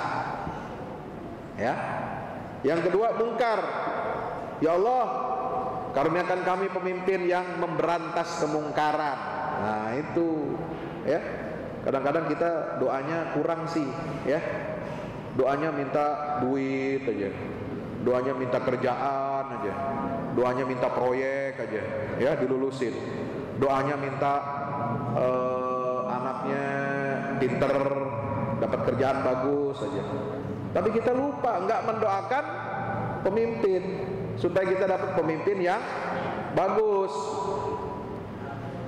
Ya. Yang kedua, mungkar. Ya Allah, karuniakan kami pemimpin yang memberantas kemungkaran. Nah, itu ya. Kadang-kadang kita doanya kurang sih, ya. Doanya minta duit aja. Doanya minta kerjaan aja. Doanya minta proyek aja, ya, dilulusin. Doanya minta anaknya pinter, dapat kerjaan bagus aja. Tapi kita lupa nggak mendoakan pemimpin supaya kita dapat pemimpin yang bagus.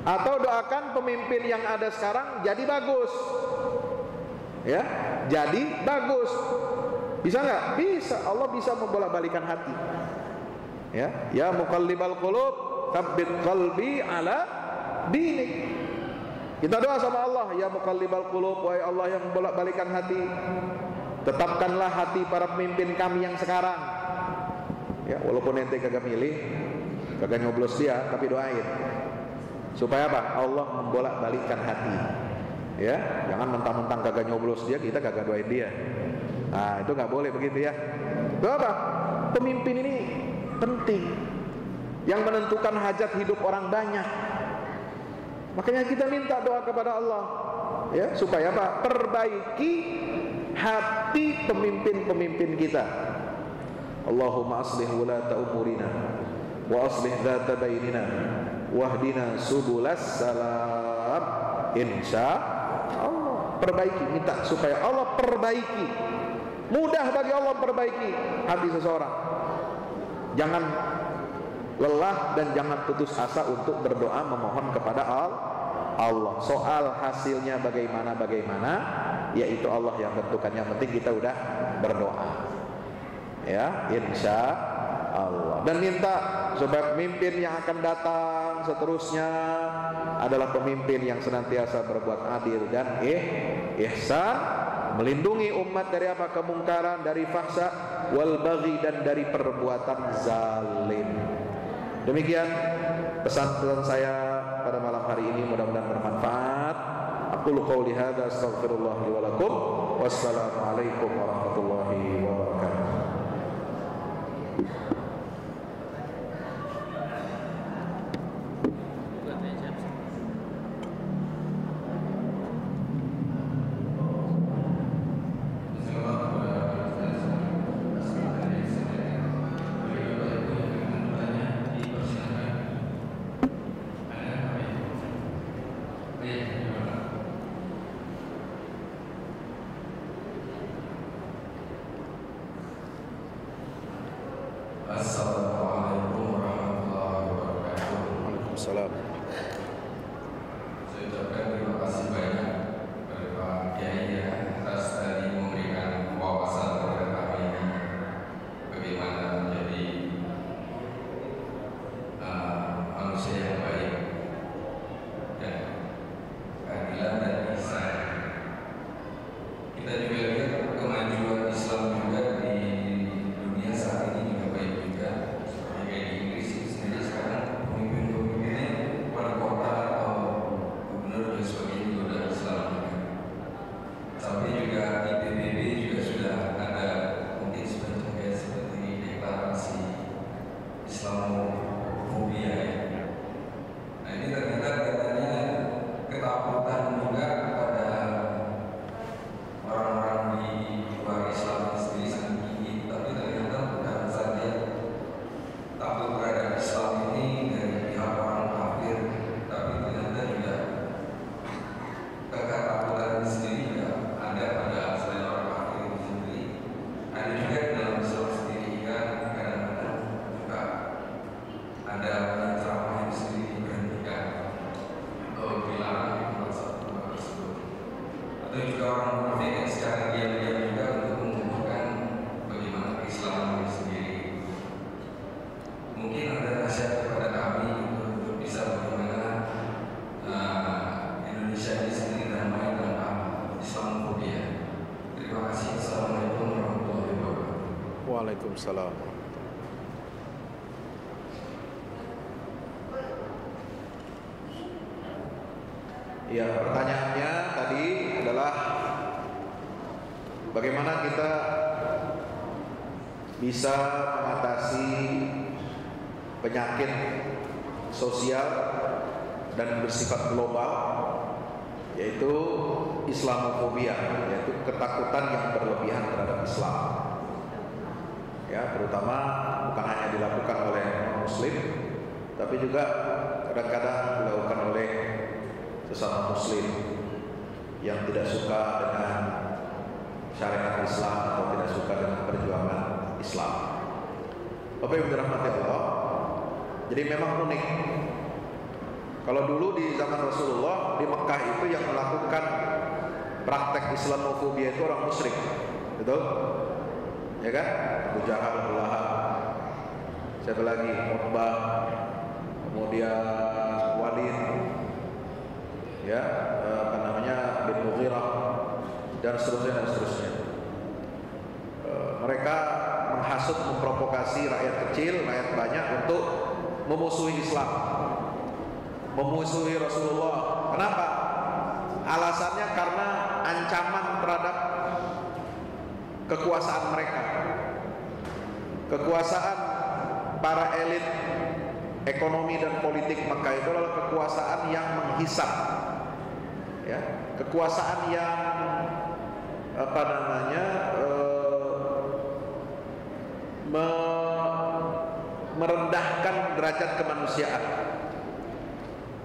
Atau doakan pemimpin yang ada sekarang jadi bagus, ya, jadi bagus. Bisa nggak? Bisa. Allah bisa membolak-balikan hati. Ya muqallibal qulub, tsabbit qalbi ala dinik. Kita doa sama Allah, ya muqallibal qulub, wahai Allah yang membolak-balikan hati, tetapkanlah hati para pemimpin kami yang sekarang. Ya, walaupun ente kagak milih, kagak nyoblos dia, tapi doain supaya apa? Allah membolak-balikkan hati. Ya, jangan mentang-mentang kagak nyoblos dia, kita kagak doain dia. Nah, itu nggak boleh begitu ya. Doa apa? Pemimpin ini penting, yang menentukan hajat hidup orang banyak. Makanya kita minta doa kepada Allah, ya, supaya apa? Perbaiki hati pemimpin-pemimpin kita. Allahumma aslih wulata umurina wa aslih dzata bainina wahdina subulas salam. Insya Allah. Perbaiki, minta supaya Allah perbaiki. Mudah bagi Allah perbaiki hati seseorang. Jangan lelah dan jangan putus asa untuk berdoa memohon kepada Allah. Soal hasilnya bagaimana, yaitu Allah yang tentukan. Yang penting kita udah berdoa, ya, insya Allah. Dan minta supaya pemimpin yang akan datang seterusnya adalah pemimpin yang senantiasa berbuat adil dan ihsan, melindungi umat dari apa? Kemungkaran, dari fahsya wal baghi, dan dari perbuatan zalim. Demikian pesan-pesan saya pada malam hari ini, mudah-mudahan bermanfaat. Aqulu qouli hadza astaghfirullah li wa lakum. Wassalamualaikum warahmatullahi wabarakatuh. Assalamualaikum warahmatullahi wabarakatuh. Waalaikumsalam. Saya ucapkan terima kasih banyak kepada Pak Kiai atas tadi memberikan wawasan kepada kami bagaimana menjadi manusia yang baik dan keadilan dan ihsan. Kita juga lihat kemajuan Islam juga di dunia saat ini juga baik juga. Seperti kayak di Inggris sendiri sekarang pemimpin-pemimpinnya Waalaikumsalam. Ya, pertanyaannya tadi adalah bagaimana kita bisa mengatasi penyakit sosial dan bersifat global, yaitu Islamofobia, yaitu ketakutan yang berlebihan terhadap Islam. Ya, terutama bukan hanya dilakukan oleh non-muslim, tapi juga kadang-kadang dilakukan oleh sesama muslim yang tidak suka dengan syariat Islam atau tidak suka dengan perjuangan Islam. Bapak Ibu dirahmati Allah, jadi memang unik. Kalau dulu di zaman Rasulullah di Mekah itu yang melakukan praktek Islamofobia itu orang musyrik, betul? Ya kan? Abu Jahal, Abu Lahab, siapa lagi? Utbah, kemudian Walid, ya, bin Mughirah, dan seterusnya dan seterusnya. Mereka menghasut, memprovokasi rakyat kecil, rakyat banyak untuk memusuhi Islam, memusuhi Rasulullah. Kenapa? Alasannya karena ancaman terhadap kekuasaan mereka, kekuasaan para elit ekonomi dan politik Mekah itu adalah kekuasaan yang menghisap, ya, kekuasaan yang merendahkan derajat kemanusiaan,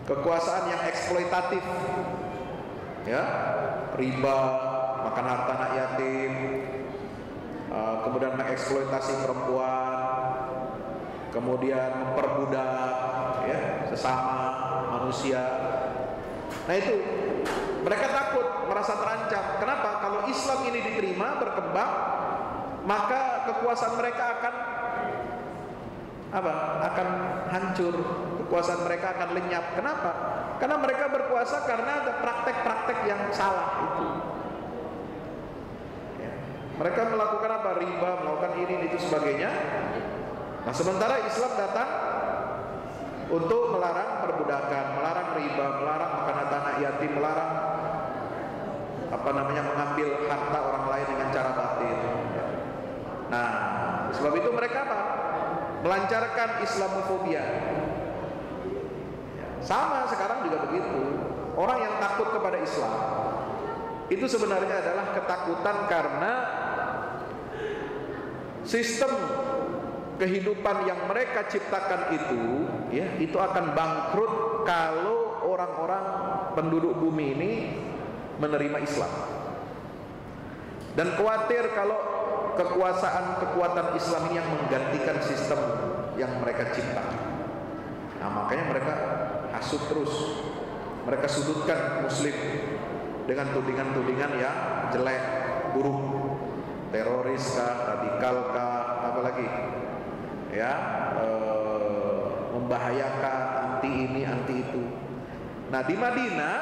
kekuasaan yang eksploitatif, ya, riba, makan harta anak yatim, kemudian mengeksploitasi perempuan, kemudian memperbudak, ya, sesama manusia. Nah itu mereka takut, merasa terancam. Kenapa? Kalau Islam ini diterima, berkembang, maka kekuasaan mereka akan akan hancur, kekuasaan mereka akan lenyap. Kenapa? Karena mereka berkuasa karena ada praktek-praktek yang salah itu. Ya. Mereka melakukan apa? Riba, melakukan ini itu sebagainya. Nah, sementara Islam datang untuk melarang perbudakan, melarang riba, melarang makan harta anak yatim, melarang mengambil harta orang lain dengan cara batil. Nah, sebab itu mereka melancarkan Islamofobia. Sama sekarang juga begitu. Orang yang takut kepada Islam itu sebenarnya adalah ketakutan karena sistem kehidupan yang mereka ciptakan itu, ya, itu akan bangkrut kalau orang-orang penduduk bumi ini menerima Islam. Dan khawatir kalau kekuatan Islam ini yang menggantikan sistem yang mereka ciptakan. Nah, makanya mereka hasut terus, mereka sudutkan Muslim dengan tudingan-tudingan yang jelek, buruk, teroris kah, radikal kah, apalagi, ya, membahayakan, anti ini, anti itu. Nah, di Madinah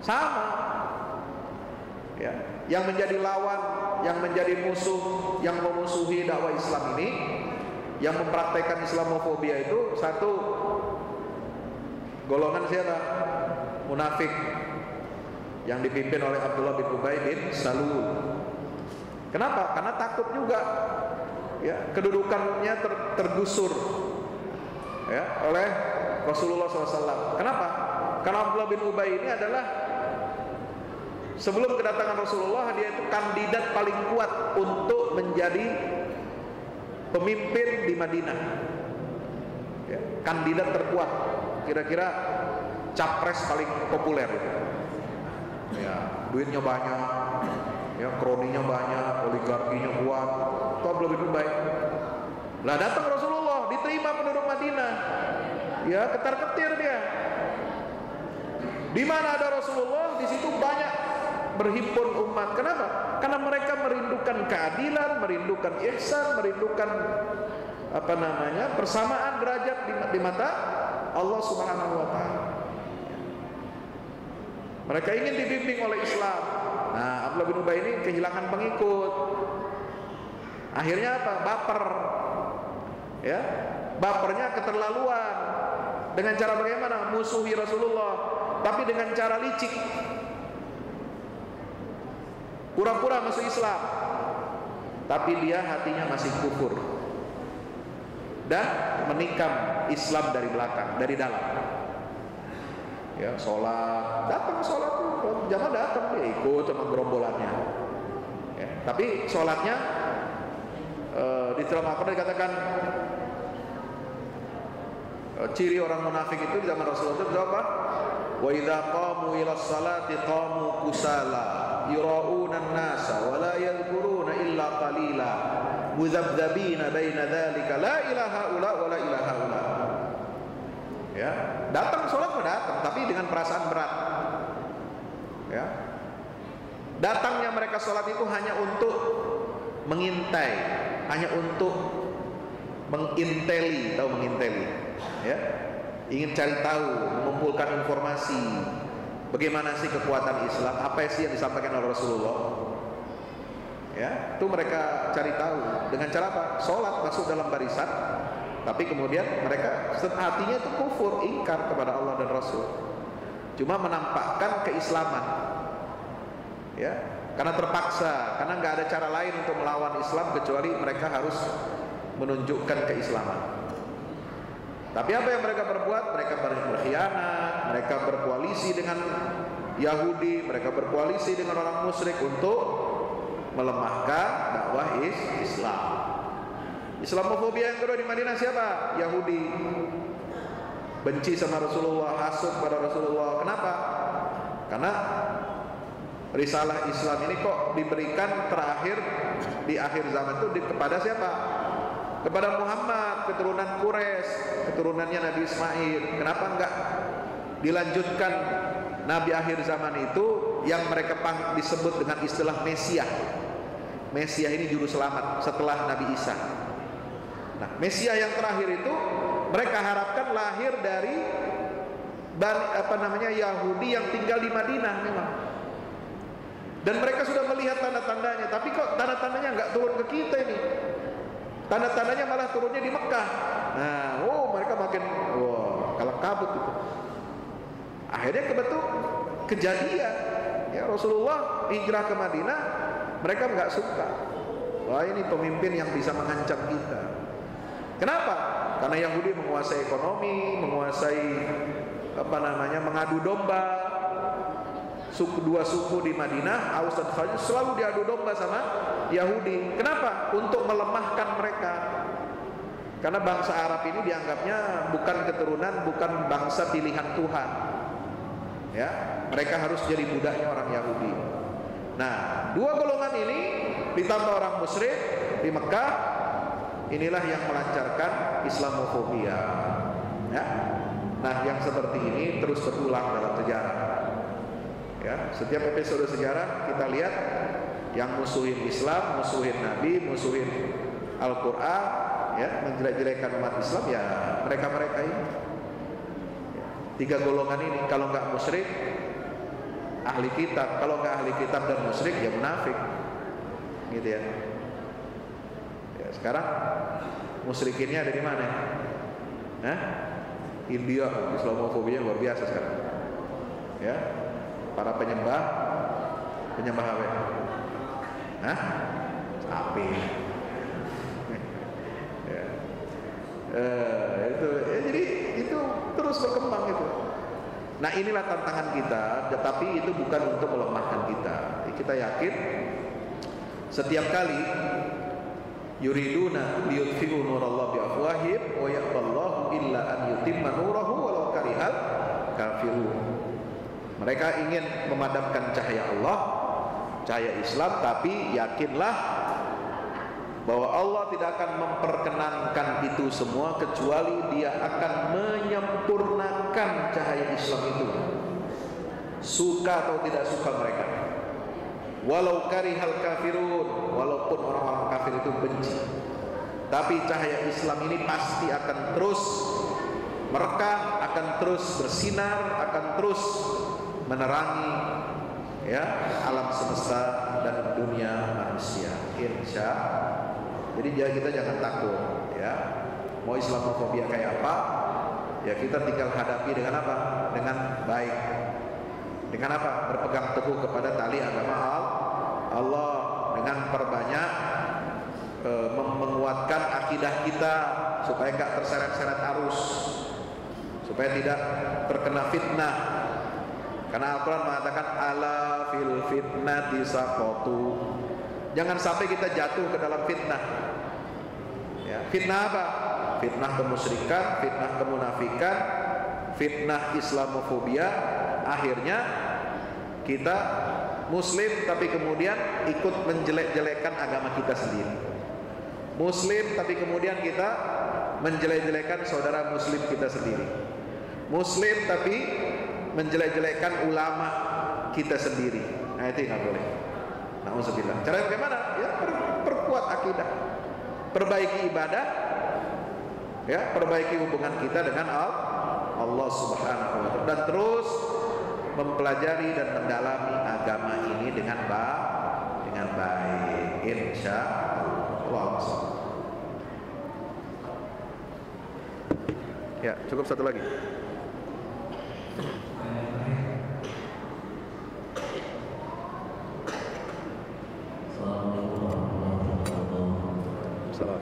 sama, ya, yang menjadi lawan, yang menjadi musuh, yang memusuhi dakwah Islam ini, yang mempraktekkan Islamofobia itu satu golongan siapa? Munafik, yang dipimpin oleh Abdullah bin Ubay bin Salul. Kenapa? Karena takut juga, ya, kedudukannya tergusur, ya, oleh Rasulullah SAW. Kenapa? Karena Abdullah bin Ubay ini adalah sebelum kedatangan Rasulullah, dia itu kandidat paling kuat untuk menjadi pemimpin di Madinah, ya, kandidat terkuat, kira-kira capres paling populer, ya, duitnya banyak, ya, kroninya banyak, oligarkinya kuat. Itu Abdullah bin Ubay. Lah datang Rasulullah, diterima penduduk Madinah, ya, ketar-ketir dia. Di mana ada Rasulullah, di situ banyak berhimpun umat. Kenapa? Karena mereka merindukan keadilan, merindukan ihsan, merindukan persamaan derajat di mata Allah Subhanahu wa taala. Mereka ingin dibimbing oleh Islam. Nah, Abdullah bin Ubay ini kehilangan pengikut. Akhirnya apa? Baper. Ya, bapernya keterlaluan. Dengan cara bagaimana? Musuhi Rasulullah, tapi dengan cara licik. Pura-pura masuk Islam, tapi dia hatinya masih kufur dan menikam Islam dari belakang, dari dalam. Ya, sholat, datang sholat tuh, jamaah datang, dia ikut sama gerombolannya. Ya, tapi sholatnya di dalam Al-Quran dikatakan ciri orang munafik itu di zaman Rasulullah itu apa? Wa idza qamu ila sholati qamu kusala yura'una an-nasa wa la yadhkuruna illa qalila mudzabdzabina baina dzalika la ilaha illa wa la ilaha illa. Ya, datang sholat datang tapi dengan perasaan berat. Ya. Datangnya mereka sholat itu hanya untuk mengintai, hanya untuk menginteli, tahu menginteli? Ya, ingin cari tahu, mengumpulkan informasi bagaimana sih kekuatan Islam, apa sih yang disampaikan oleh Rasulullah. Ya, itu mereka cari tahu dengan cara apa? Sholat, masuk dalam barisan, tapi kemudian mereka hatinya itu kufur, ingkar kepada Allah dan Rasul. Cuma menampakkan keislaman, ya, karena terpaksa, karena nggak ada cara lain untuk melawan Islam kecuali mereka harus menunjukkan keislaman. Tapi apa yang mereka perbuat? Mereka berkhianat, mereka berkoalisi dengan Yahudi, mereka berkoalisi dengan orang musyrik untuk melemahkan dakwah Islam. Islamofobia yang kedua di Madinah siapa? Yahudi. Benci sama Rasulullah, hasut pada Rasulullah. Kenapa? Karena risalah Islam ini kok diberikan terakhir di akhir zaman itu kepada siapa? Kepada Muhammad, keturunan Quraisy, keturunannya Nabi Ismail. Kenapa enggak dilanjutkan Nabi akhir zaman itu yang mereka disebut dengan istilah Mesiah. Mesiah ini juru selamat setelah Nabi Isa. Nah, Mesiah yang terakhir itu mereka harapkan lahir dari Yahudi yang tinggal di Madinah memang. Dan mereka sudah melihat tanda-tandanya, tapi kok tanda-tandanya enggak turun ke kita ini. Tanda-tandanya malah turunnya di Mekah. Nah, mereka makin kalah kabut itu. Akhirnya kebetul kejadian. Ya, Rasulullah hijrah ke Madinah, mereka nggak suka. Wah, ini pemimpin yang bisa mengancam kita. Kenapa? Karena Yahudi menguasai ekonomi, menguasai mengadu domba. Dua suku di Madinah, Aus dan Khazraj selalu diadu domba sama Yahudi. Kenapa? Untuk melemahkan mereka. Karena bangsa Arab ini dianggapnya bukan keturunan, bukan bangsa pilihan Tuhan. Ya, mereka harus jadi budaknya orang Yahudi. Nah, dua golongan ini ditambah orang musyrik di Mekah, inilah yang melancarkan Islamofobia. Ya. Nah, yang seperti ini terus berulang dalam sejarah. Ya, setiap episode sejarah kita lihat yang musuhin Islam, musuhin Nabi, musuhin Al-Quran, ya, menjelek-jelekan umat Islam, ya mereka-mereka ini. Ya, tiga golongan ini, kalau nggak musyrik, ahli kitab, kalau nggak ahli kitab dan musyrik, ya munafik, gitu ya. Ya, sekarang musyrikinnya ada di mana? India, Islamofobia luar biasa sekarang. Ya. Para penyembah apa? Sapi. Ya. Jadi itu terus berkembang itu. Nah, inilah tantangan kita, tetapi itu bukan untuk melemahkan kita. Kita yakin setiap kali yuriduna liyutfi'u nurallahi biafwahihim wa ya'ballahu illa an yutimma nurahu walau karihal kafirun. Mereka ingin memadamkan cahaya Allah, cahaya Islam, tapi yakinlah bahwa Allah tidak akan memperkenankan itu semua kecuali Dia akan menyempurnakan cahaya Islam itu. Suka atau tidak suka mereka. Walau karihal kafirun, walaupun orang-orang kafir itu benci. Tapi cahaya Islam ini pasti akan terus merekah, akan terus bersinar, akan terus menerangi, ya, alam semesta dan dunia manusia, insya Jadi kita jangan takut, ya. Mau Islamofobia kayak apa, ya kita tinggal hadapi dengan apa? Dengan baik. Dengan apa? Berpegang teguh kepada tali agama Allah, dengan perbanyak menguatkan akidah kita supaya nggak terseret-seret arus, supaya tidak terkena fitnah. Karena Al-Quran mengatakan ala fil fitnati saqatu. Jangan sampai kita jatuh ke dalam fitnah. Ya, fitnah apa? Fitnah kemusyrikan, fitnah kemunafikan, fitnah Islamofobia. Akhirnya kita Muslim tapi kemudian ikut menjelek-jelekan agama kita sendiri. Muslim tapi kemudian kita menjelek-jelekan saudara Muslim kita sendiri. Muslim tapi menjelek-jelekan ulama kita sendiri. Nah itu nggak boleh. Na'udzubillah. Caranya bagaimana? Ya perkuat akidah, perbaiki ibadah, ya perbaiki hubungan kita dengan Allah Subhanahu wa Ta'ala, dan terus mempelajari dan mendalami agama ini dengan baik, insya Allah. Ya, cukup satu lagi. Salam.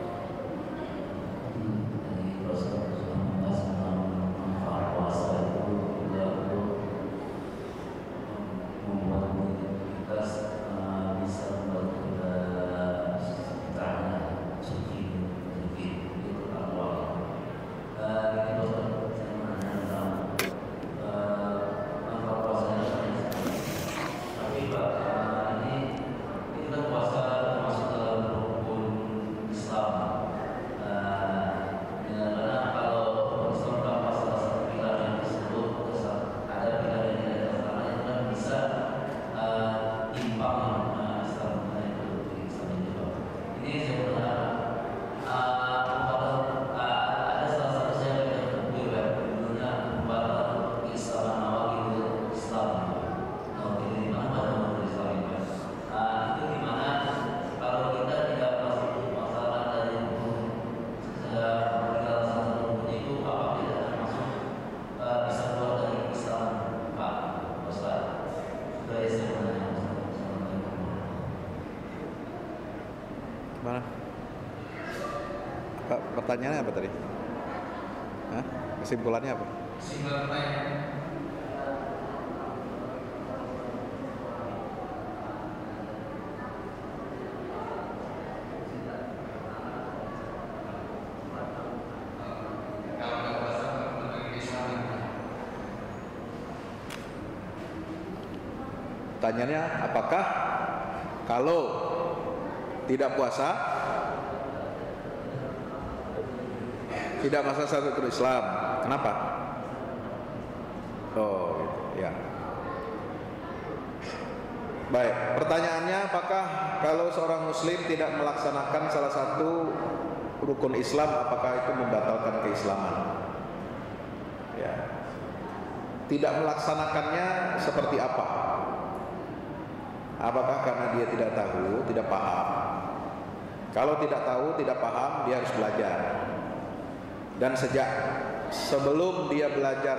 Mana? Pertanyaannya apa tadi? Hah? Kesimpulannya apa? Kesimpulannya Pertanyaannya, apakah kalau tidak puasa tidak masuk satu Islam? Kenapa? Oh, gitu, ya. Baik, pertanyaannya, apakah kalau seorang Muslim tidak melaksanakan salah satu rukun Islam, apakah itu membatalkan keislaman? Ya. Tidak melaksanakannya seperti apa? Apakah karena dia tidak tahu, tidak paham? Kalau tidak tahu, tidak paham, dia harus belajar. Dan sebelum dia belajar,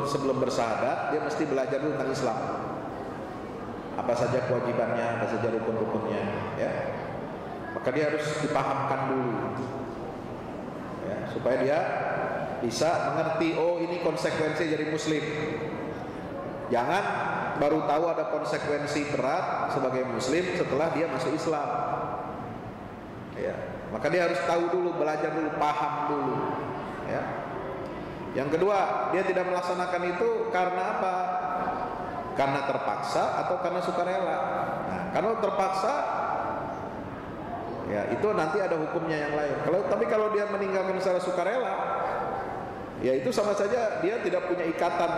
sebelum bersyahadat, dia mesti belajar dulu tentang Islam. Apa saja kewajibannya, apa saja rukun-rukunnya, ya. Maka dia harus dipahamkan dulu, ya, supaya dia bisa mengerti, oh ini konsekuensi jadi Muslim. Jangan baru tahu ada konsekuensi berat sebagai Muslim setelah dia masuk Islam. Ya, maka dia harus tahu dulu, belajar dulu, paham dulu. Ya. Yang kedua, dia tidak melaksanakan itu karena apa? Karena terpaksa atau karena sukarela. Nah, kalau terpaksa, ya itu nanti ada hukumnya yang lain. Tapi kalau dia meninggalkan secara sukarela, ya itu sama saja dia tidak punya ikatan.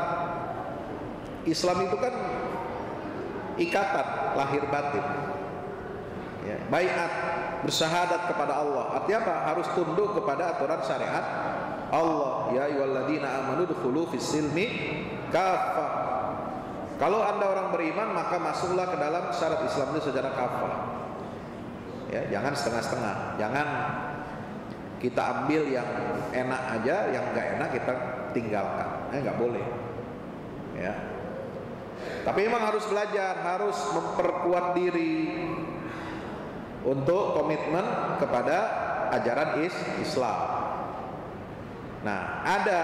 Islam itu kan ikatan lahir batin, ya, baiat, bersyahadat kepada Allah. Artinya apa? Harus tunduk kepada aturan syariat Allah. Ya ayyuhalladzina amanu dukhulu fis-silmi kafah. Kalau Anda orang beriman, maka masuklah ke dalam syarat Islam itu secara kafah. Ya, jangan setengah-setengah. Jangan kita ambil yang enak aja, yang nggak enak kita tinggalkan. Nggak boleh. Ya. Tapi memang harus belajar, harus memperkuat diri untuk komitmen kepada ajaran Islam. Nah, ada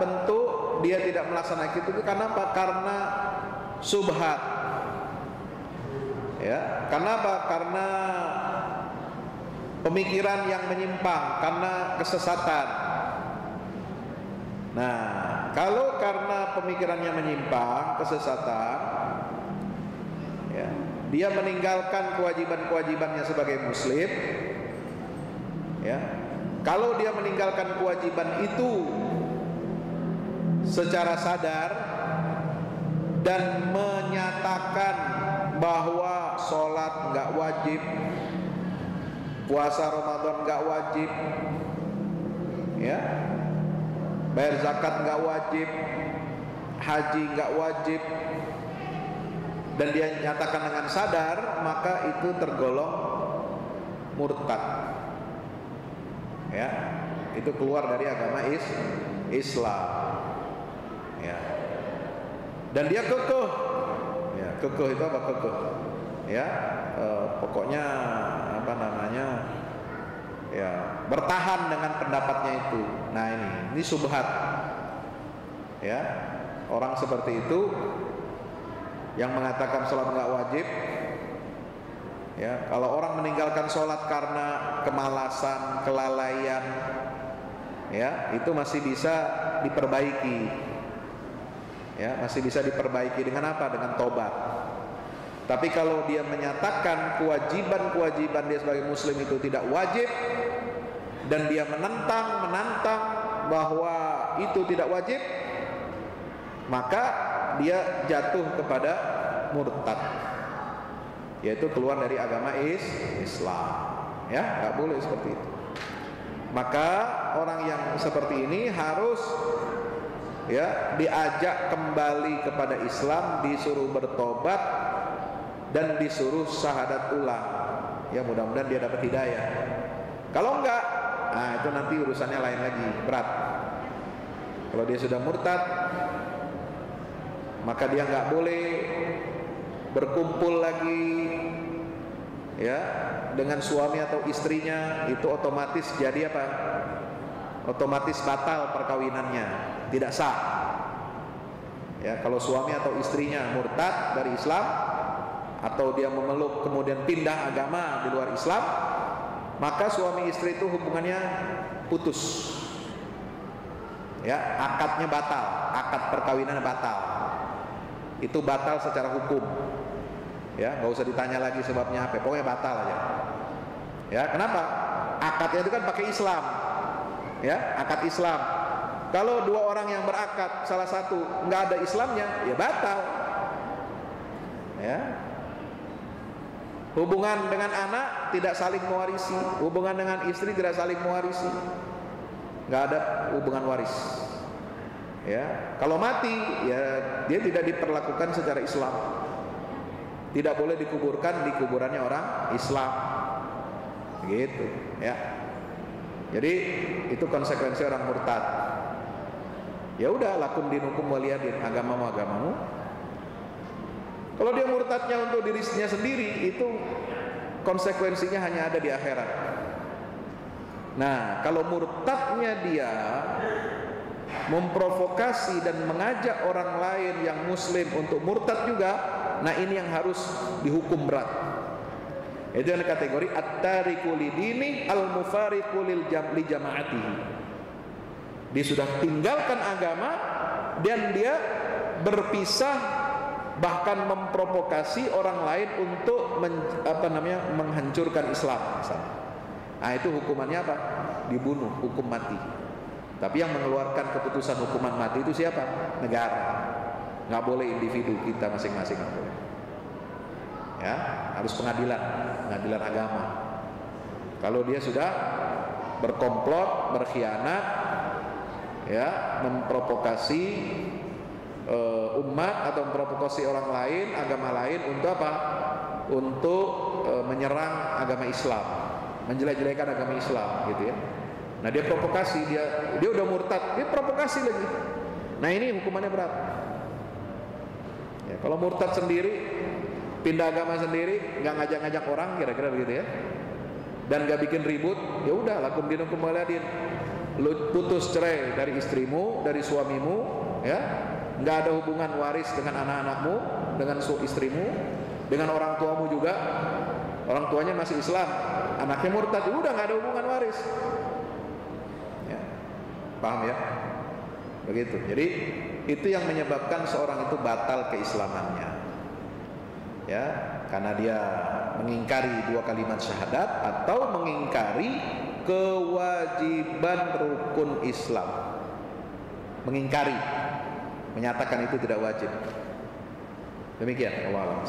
bentuk dia tidak melaksanakan itu karena apa? Karena subhat. Ya, karena apa? Karena pemikiran yang menyimpang, karena kesesatan. Nah, kalau karena pemikirannya menyimpang, kesesatan, ya, dia meninggalkan kewajiban-kewajibannya sebagai muslim, ya. Kalau dia meninggalkan kewajiban itu secara sadar dan menyatakan bahwa sholat nggak wajib, puasa Ramadan nggak wajib, ya, bayar zakat nggak wajib, haji nggak wajib, dan dia nyatakan dengan sadar, maka itu tergolong murtad. Ya, itu keluar dari agama Islam. Ya, dan dia kekeh. Ya, kekeh itu apa kekeh? Ya, pokoknya apa namanya? Ya, bertahan dengan pendapatnya itu. Nah, ini subhat. Ya, orang seperti itu yang mengatakan sholat nggak wajib. Ya, kalau orang meninggalkan sholat karena kemalasan, kelalaian, ya, itu masih bisa diperbaiki. Ya, masih bisa diperbaiki dengan apa? Dengan tobat. Tapi kalau dia menyatakan kewajiban-kewajiban dia sebagai muslim itu tidak wajib, dan dia menantang bahwa itu tidak wajib, maka dia jatuh kepada murtad, yaitu keluar dari agama Islam. Ya, nggak boleh seperti itu. Maka orang yang seperti ini harus, ya, diajak kembali kepada Islam, disuruh bertobat dan disuruh syahadat ulang. Ya, mudah-mudahan dia dapat hidayah. Kalau enggak, nah itu nanti urusannya lain lagi, berat. Kalau dia sudah murtad, maka dia nggak boleh berkumpul lagi, ya, dengan suami atau istrinya. Itu otomatis jadi apa? Otomatis batal perkawinannya, tidak sah. Ya, kalau suami atau istrinya murtad dari Islam, atau dia memeluk kemudian pindah agama di luar Islam, maka suami istri itu hubungannya putus. Ya, akadnya batal, akad perkawinannya batal. Itu batal secara hukum. Ya, nggak usah ditanya lagi sebabnya apa, pokoknya batal aja. Ya, kenapa? Akadnya itu kan pakai Islam. Ya, akad Islam. Kalau dua orang yang berakad, salah satu nggak ada Islamnya, ya batal. Ya. Hubungan dengan anak tidak saling mewarisi, hubungan dengan istri tidak saling mewarisi, nggak ada hubungan waris. Ya, kalau mati, ya dia tidak diperlakukan secara Islam, tidak boleh dikuburkan di kuburannya orang Islam, gitu. Ya, jadi itu konsekuensi orang murtad. Ya udah, lakum dinukum waliyadin, agamamu agamamu. Kalau dia murtadnya untuk dirinya sendiri, itu konsekuensinya hanya ada di akhirat. Nah, kalau murtadnya dia memprovokasi dan mengajak orang lain yang muslim untuk murtad juga, nah ini yang harus dihukum berat. Itu yang kategori at-tariku lidini al-mufariqu li jama'atihi. Dia sudah tinggalkan agama dan dia berpisah, bahkan memprovokasi orang lain untuk menghancurkan Islam. Nah, itu hukumannya apa? Dibunuh, hukum mati. Tapi yang mengeluarkan keputusan hukuman mati itu siapa? Negara. Nggak boleh individu kita masing-masing, nggak boleh. Ya, harus pengadilan agama. Kalau dia sudah berkomplot, berkhianat, ya, memprovokasi umat atau memprovokasi orang lain, agama lain untuk apa? untuk menyerang agama Islam, menjelek-jelekan agama Islam gitu ya. Nah dia provokasi, dia udah murtad, dia provokasi lagi. Nah ini hukumannya berat. Ya, kalau murtad sendiri, pindah agama sendiri, nggak ngajak-ngajak orang, kira-kira begitu ya, dan nggak bikin ribut, ya udah lakum dinukum waliyadin. Lu putus cerai dari istrimu, dari suamimu, ya, nggak ada hubungan waris dengan anak-anakmu, dengan istrimu, dengan orang tuamu juga. Orang tuanya masih Islam, anaknya murtad, ya udah nggak ada hubungan waris. Ya, paham ya? Begitu. Jadi itu yang menyebabkan seorang itu batal keislamannya. Ya, karena dia mengingkari 2 kalimat syahadat atau mengingkari kewajiban rukun Islam. Mengingkari, menyatakan itu tidak wajib. Demikian, Allah a'lam.